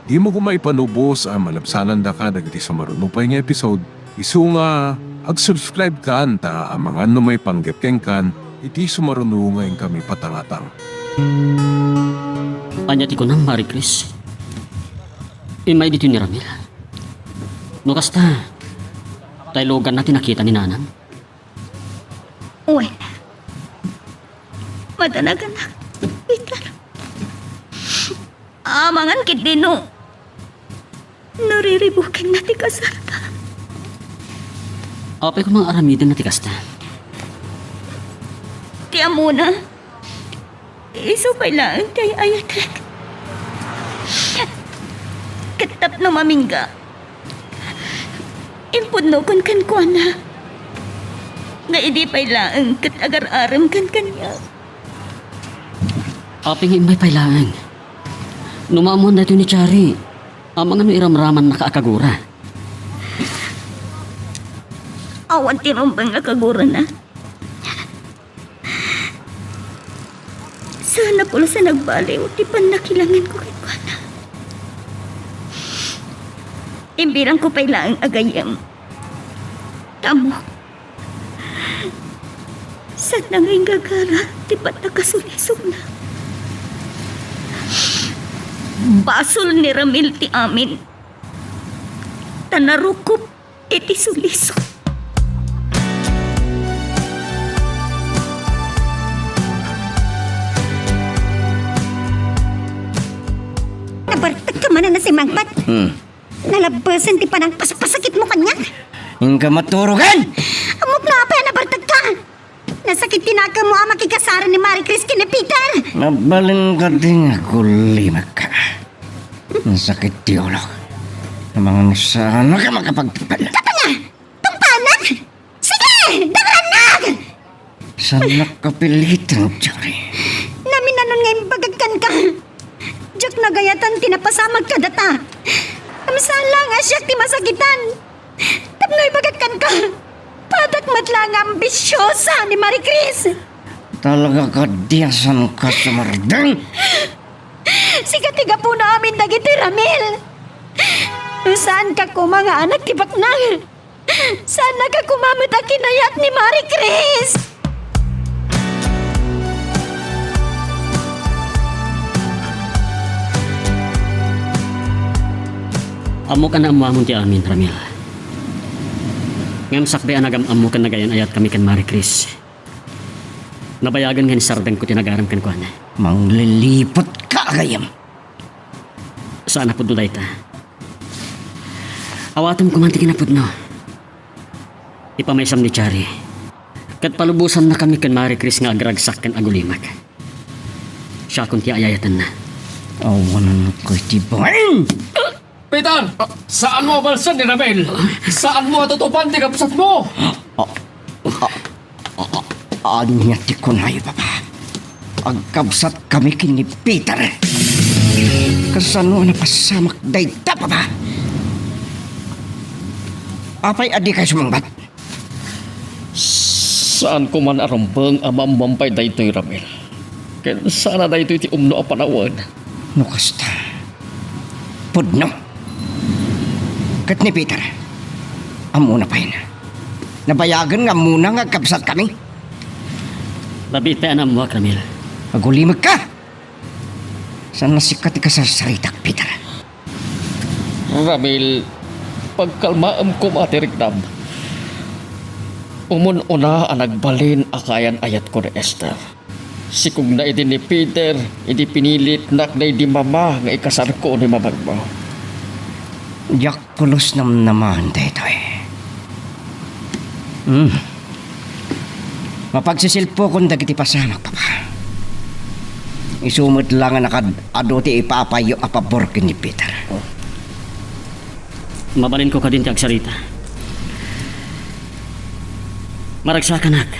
di mo kumaipanubos ang malabsanan da ka dagiti sumaruno pa nga episode. Isu nga, ag-subscribe ka anta ang mga ano may panggap kan, iti sumaruno ngayon kami patangatang. Anya ti ko nang Marie Chris. Imay dito ni Ramil. No kasta, tayo logan natin nakita ni Nanang. Uy. Madanagan na, Peter. Amangan kit dino. Nariribukin na ti kasarta. Apay ko mga aramidin na ti kasta. Tiya muna. Iso kailangan tayo ayatek. Katap no mamingga. Impudno kon kan kuana. Nga idi pailaan kat agar-aram kan kanya. Apay nga imay pailangan. Numamon na ito ni Chari. Ang mga iramraman na kaakagura. Awan tinumbang nga kagura na. Sana pula sa nagbaliw, di pa nakilangan ko kay Kuana. Imbilang ko pa'y laang agayam. Tamo. Sa nanging gagara, di pa nakasulisog na. Basol ni Ramil ti amin. Tanarukop iti sulisog. Nabartag ka man na si Mangpat. Nalabasan ti panang pasakit mo kanya. Hingga maturugan! Amok na pa nabartag ka. Nasakit tinaka mo ang makikasara ni Marie Chris kina Peter. Nabalin ka din ako limak ka. Nasakit di ulo. Ang mga nasana ka makapagtapal. Kapanya! Tungpanan! Sige! Daranag! Sana kapilitan, Jory. Namin nanon nga bagagkan ka. Diyak nagayatan tinapasamag ka data. Amsala nga siya ti masakitan. Tapnoy bagagkan ka. Padak matlang ambisyosa ni Marie Chris. Talaga ka diyasan ka sa mardang. Siga tiga po na amin dagiti Ramil. Saan ka ko mga anak tibak na? Sana ka kumamit ang kinayat ni Marie Chris. Amo ka na amuamon ti amin, Ramil. Ngam sakbe anagam amo kan nagayan ayat kami kan Marie Chris. Nabayagan nga ni Sardeng ko tinagaram kan kuan. Manglilipot ka agayam. Saan na po duday ta? Awatam ko man ti kinapudno. Ipamaysam ni Chari. Kat palubusan na kami kan Marie Chris nga agragsak kan agulimak. Siya kung ti ayayatan na. Awan ko tibang. Peter! Saan mo balsan ni Ramil? Saan mo tutupan di kapsat mo? Anya ti kunay, papa. Agkabsat kami kini Peter. Kasano na pasamak dayta, papa. Apay adi kay sumangbat? Saan ko man arambang amambampay daytoy Ramil? Kaya sana daytoy ti umno a panawan. No kasta. Pudno. Kat ni Peter. Amuna pa yun. Nabayagan nga muna nga kabsat kami. Labit pa anam mo, Ramil. Agulimag ka. Saan nasikat ka sa saritak, Peter? Ramil, pagkalmaam ko matirikdam. Umun-una ang nagbalin akayan ayat ko ni Esther. Sikog na iti ni Peter, iti pinilit nak na di mama nga ikasar ko ni mamag mo. Yak kulos nam naman dito eh. Mapagsisilpo kung dagiti pasamak, papa. Isumot lang nga nakad-aduti ipapayo apabor ni Peter. Mabalin ko ka din ti agsarita. Maragsakan ak.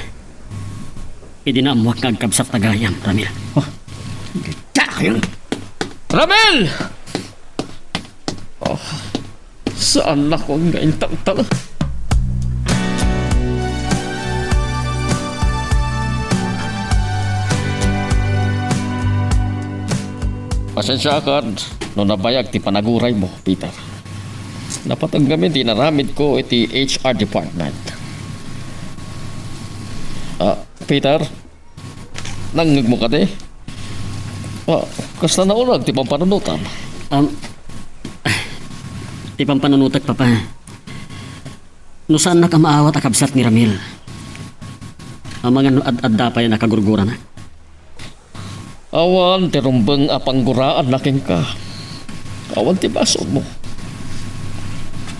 Idinaamwak nga agkabsak tagayam, Ramil. Dahil! Ramil! Oh, saan ako nga intang-tang? Pasensya ka, no nabayag ti panaguray mo, Peter. Napatanggamin di naramid ko iti HR department. Peter, nangig mo ka di? Kasta na ulag ti pampanunutan. Ti pampanunutak, papa. No saan na ka maawat akabsat ni Ramil? Ang mga ad-adda pa yan nakagurgura na. Awan, tirumbang apangguraan naking ka. Awan, ti baso mo.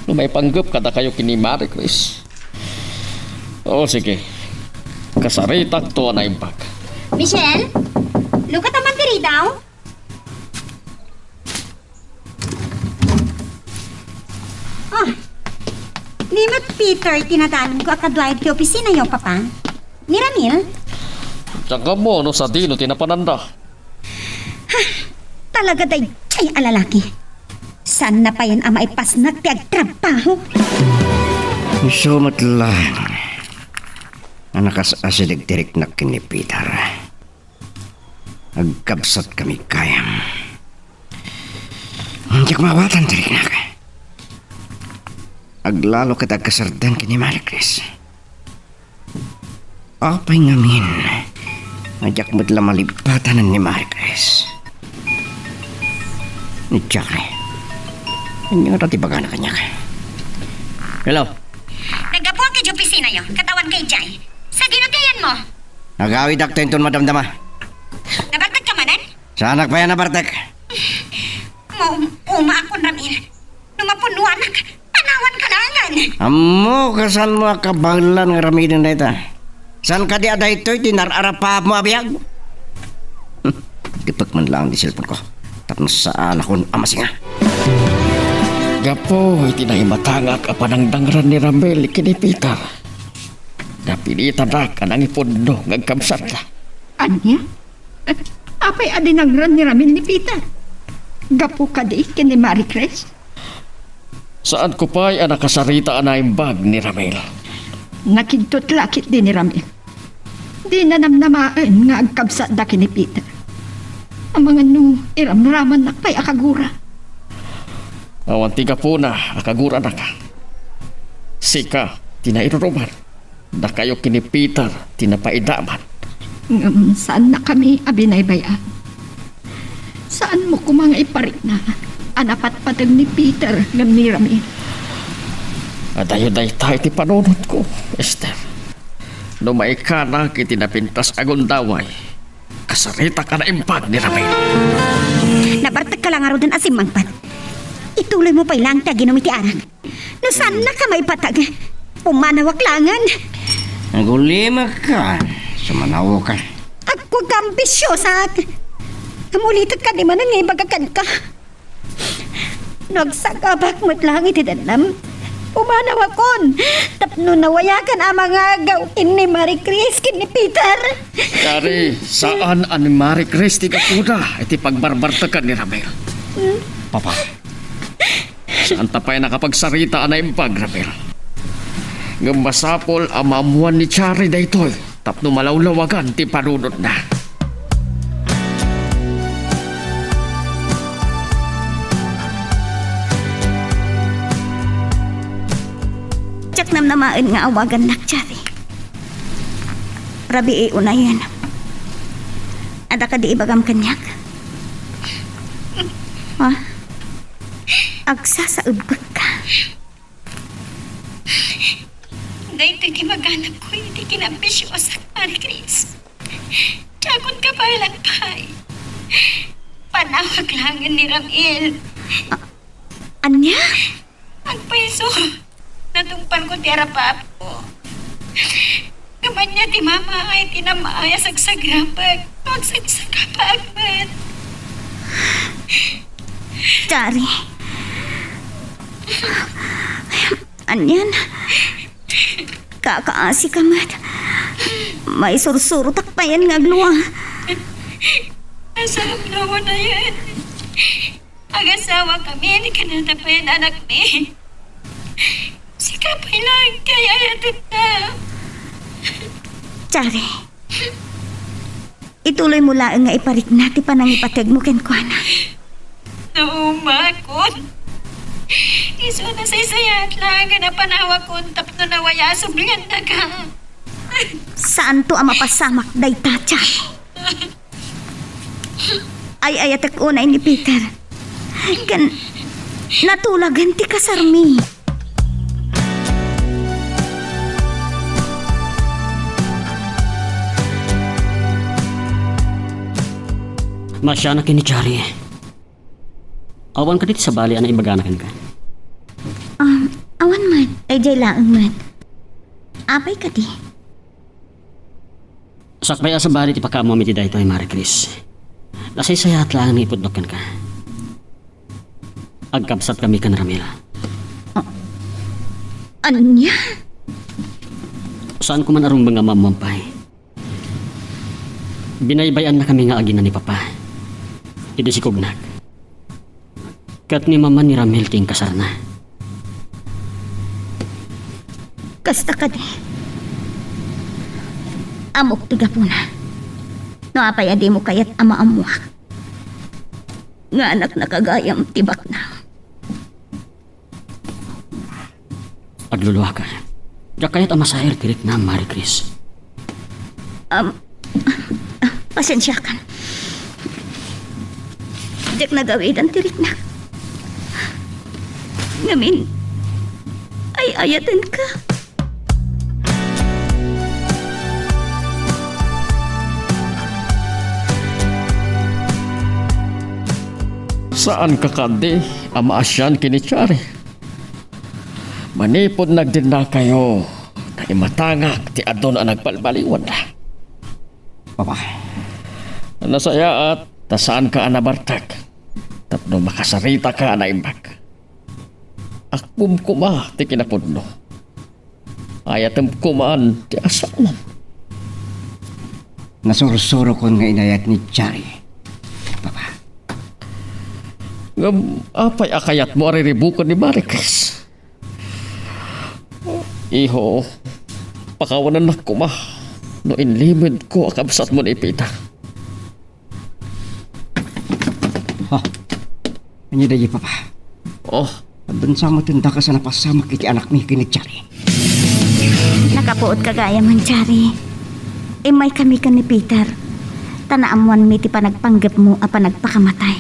No may panggap kada kayo kini Marie Chris. O sige, kasaritak to na imbag. Michelle? Luka taman diri daw? Oh, ni mat Peter, tinadalan ko akadwayad ki opisina yo, papa. Ni Ramil? Tsaka mo, no sa dino, tinapananda. Talaga day, ay alalaki. Saan na pa yan ang maipas nagtiagtrabaho? Sumat lang. Anakas asidig tirik na kinipitar. Agkabsat kami kayam. Hindi kumawatan tirik na ka. Aglalo kita kasardan kini Maricris. Apay ngamin. Ajak mo't lamalipatan ni Maricris. Ni Jackie. Ano nga tibaga na kanya ka? Hello? Nagabuhan kay opisina yo, katawan kay Jai. Sa ginutian mo, Nagawid ak tenton madamdama. nabartag ka manan? Sa anak pa yan na Bartek. Uma ako Ramil. Numapunuan na panawan kalangan. Amo, kasan mo kabanglan ng ramidin na ito? San ka di ada ito'y tinararapa mo abiyag? Dipak man lang di cellphone ko. Tapos saan akong amasing nga. Gapo, itinahimatangak a panangdangran ni Ramel kini Peter. Napilitan na ka nang ipundo ngagkamsat na. Anya? Apay adinagran ni Ramil ni Peter. Gapo ka di kini Maricres. Saan ko pa'y nakasarita na yung bag ni Ramel? Nakidtot lakit din ni Ramil. Di na namnamaan nga agkabsat da kini Peter. Ang mga iramraman na pa'y akagura. Awanti ka po na, akagura na ka. Sika, tinairuruman. Na kayo kini Peter, tinapaidaman. Saan na kami abinaybayan? Saan mo kumang iparik na? Anapat patag ni Peter ng ni Ramil. Adayo-day tayo ti panunod ko, Esther. Lumay ka na kitinapintas agundaway. Kasarita ka na impag ni Ramil. Nabartag ka lang araw din asim mangpat. Ituloy mo pa ilang tagin ng itiarang. No saan na ka may patag? Pumanawak langan. Nagulima ka. Sumanawo ka. Ako kambisyosa. Kamulitot ka di man ang ibagakan ka. Nagsagabak mo't lang itidanam. Pumanawakon. Tapno nawayakan ang mga gawin ni Maricris ni Peter. Kari, saan ang Marie Christie ka po na? Iti pagbarbarta ka ni Ramel. Papa, saan tapay nakapagsarita na impag, Ramel? Ngamasapol ang mamuan ni Chari da ito'y tapno malawlawagan ti panunod na. Tsak namnamaan nga awagan nak, Chari. Rabi unayan. Ada ka di ibagam kanyak? Ha? Agsasaud ka. Dahil ito'y kimaganap ko, hindi kinambisyosa, Maricris. Tsakot ka pa ilang pay. Panawag langan ni Ramil. Anya? Ang peso. Natungpan ko ti arapap ko. Kaman niya ti mama ay tinamaya sagsagrapag. Magsagsagapag man. Chari. Anyan. Kakaasi ka mat. May sursuro takpayan nga agluwa. Nasarap lawa na yan. Ang-asawa kami, hindi ka natapayan anak ni. Si Kapay lang, kaya yatot na. Chari. Ituloy mo lang nga iparik nati pa nang ipateg mo kenkwana. Naumakon. Iso na sa isayat lang na panawa ko tapno na waya sublihan na ka. Saan to ang mapasamak dayta, Chari? Ay ayatek unay ni Peter. Kan natulagan ti kasarmi. Masya na kini Chari. Awan ka dito sa bali na ibaganakan ka. Awan man. Ay jay laang man. Apay ka di. Sakbaya sa bali ti pakamo mi ti dayto ay Marie Chris. Lasay sayat lang ni ipudlokan ka. Agkabsat kami kan Ramil. Anya? Saan ko man arong mga mamampay. Binaybayan na kami nga agina ni Papa. Ito si Kugnak. Kat ni Mama ni Ramil ting kasarna. Kasta ka di. Amok tiga po na. No apay adi mo kayat ama-amuak. Nga anak nakagayam tibak na. Pagluluwa ka. Diyak kaya't amasahir tirik na, Marie Chris. Pasensya ka. Diyak nagawid ang tirik na. Ngamin, ay ayatan ka. Saan ka kandi? Amaasyan kinichari. Manipod nagdin na kayo. Na imatangak ti adon ang nagbalbaliwan na. Papa, Nasaya at tasaan ka anabartag. Tapno makasarita ka na imbag. Akpum kuma ti kinapudno. Ayatem kumaan ti asalam. nasurusuro ko nga inayat ni Chari. Papa, Ngam apay akayat mo ariribukan ni Maricris. Iho, pakawanan na kuma. No inlimid ko akabsat mo ni Pita. ha, ano dahi papa? Oh, Bansa mo tinda ka sa napasama kiti anak mi kini Chari. Nakapuot kagaya man, Chari. Imay kami ka ni Peter. Tanaamuan mi ti panagpanggap mo a panagpakamatay.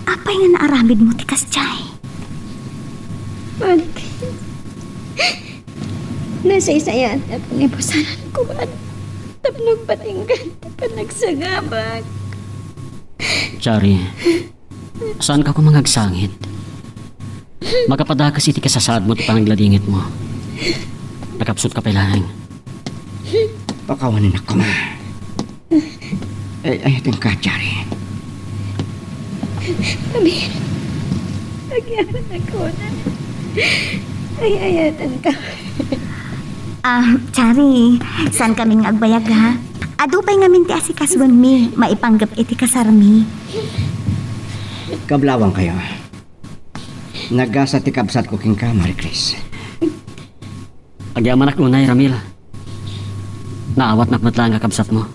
Apay nga naaramid mo ti Kaschay. Pag nasa isayat at nipusanan ko ba tapnog patinggan pa nagsagabag. Chari, saan ka kumangagsangit? Magapadakas iti kasasad mo ti panagladingit mo. Nakapsot ka pailaeng. Pakawanin ako ma. Ayatin ka, Chari. Amin. Agyaman ako na. Ay, ayatan ka. Chari, saan kaming agbayag ha? Adupay ngamin ti asikaswan mi, maipanggap iti kasarmi. Kablawang kayo. Nagasa ti kabsat ko king ka, Marie Chris. Agyaman ak unay, Ramil. Naawat nakmatlang nga kabsat mo.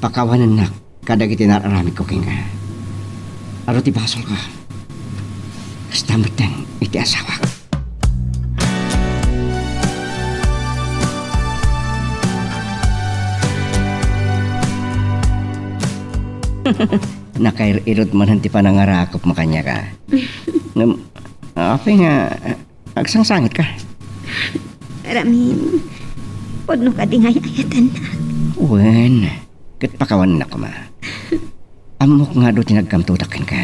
Pakawanan na kadag itinararami ko king ka. Aro ti basol ka. Kastamatang iti asawa. Nakairot man hanti pa nangarakop makanya ka. Apa nga, agsangsangit ka. Ramin, podno ka di ngay ayatan na. Wen, kat pakawan na ko ma. Amok nga do tinagkamtutakin ka.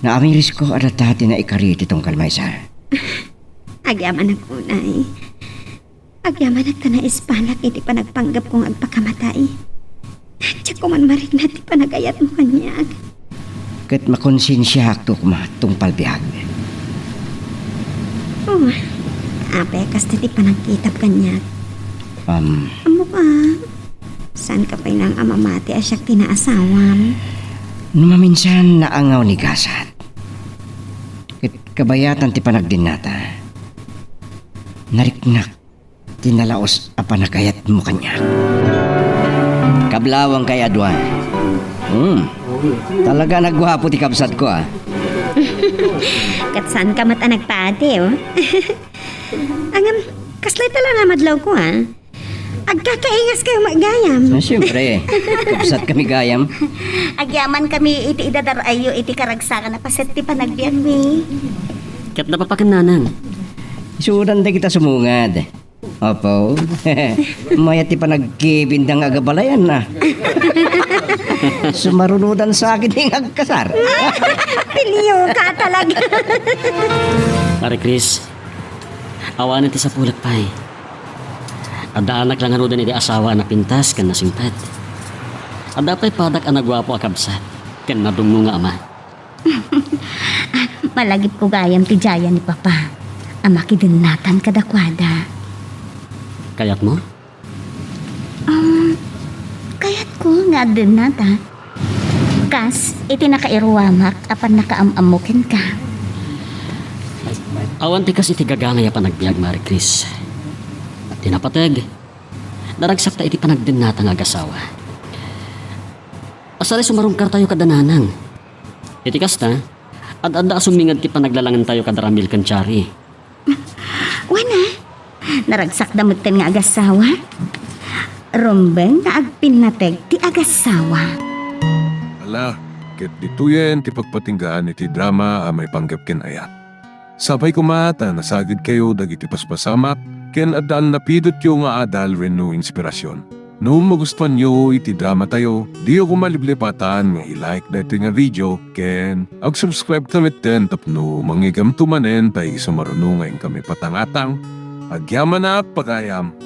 Naamiris ko adatati na ikari titong kalmaysa. Agyaman ako na Agyaman at na ispanak iti panagpanggap kong agpakamatay. Tiyak ko man marig na ti panagayat mo kanyag. Kat makonsensya hakto ko ma tung palbihag. Oh, apay kas ti panagkitap kanyag. Amo ka. Saan ka pa'y nang amamati asyak tinaasawam? Numaminsan naangaw ni Gasat. Kat kabayatan ti panagdinata. Nariknak tinalaos a panagayat mo kanya. Kablawang kay Adwan. Talaga nagwapo ti kabsat ko ah. Kat saan ka mata nagpati oh? Angam, kaslay tala na madlaw ko ah. Agkakaingas kayo magayam. Siyempre, kabsat kami gayam. Agyaman kami iti idadarayo iti karagsakan na paset ti panagbiag mi. Kat napapakinanan. Isuran na kita sumungad. Opo. Mayat ti pa nagkibindang agabalayan na. Sumarunudan sa akin yung agkasar. Piliyo ka talaga. Marie Chris, awanan ti sa pulat pa eh. Ada anak lang hanudan iti asawa na pintas kan nasingpad. Ada pa'y padak ang nagwapo akabsat kan nadungo nga ama. Malagip ko gayam ti jaya ni Papa. Amaki din natan kadakwada. Kayat mo? Kayat ko nga din nata. Kas, iti nakairuwamak apan nakaamamukin ka. Awan ti kas iti gagangay a panagbiag, Mari Chris. At tinapateg, naragsak ta iti panagdin natang agasawa. Asali sumarungkar tayo kadananang. Iti kasta, ad-adda sumingad ti panaglalangan tayo kadaramil kansyari. Wana, naragsak damutin nga agasawa. Rumbeng na agpinateg ti agasawa. Ala, ket dituyen ti pagpatinggaan iti drama a may panggap ken ayat. Sabay kumata nasagid kayo dagiti paspasamak ken addaan napidot yo nga adal wenno inspirasyon. No magustuhan nyo iti drama tayo, di ako maliblipatan nga i-like dati nga video ken ag-subscribe tamit ten tapno mangigam tumanen tayo sumarunungan kami patangatang agyaman na pagayam.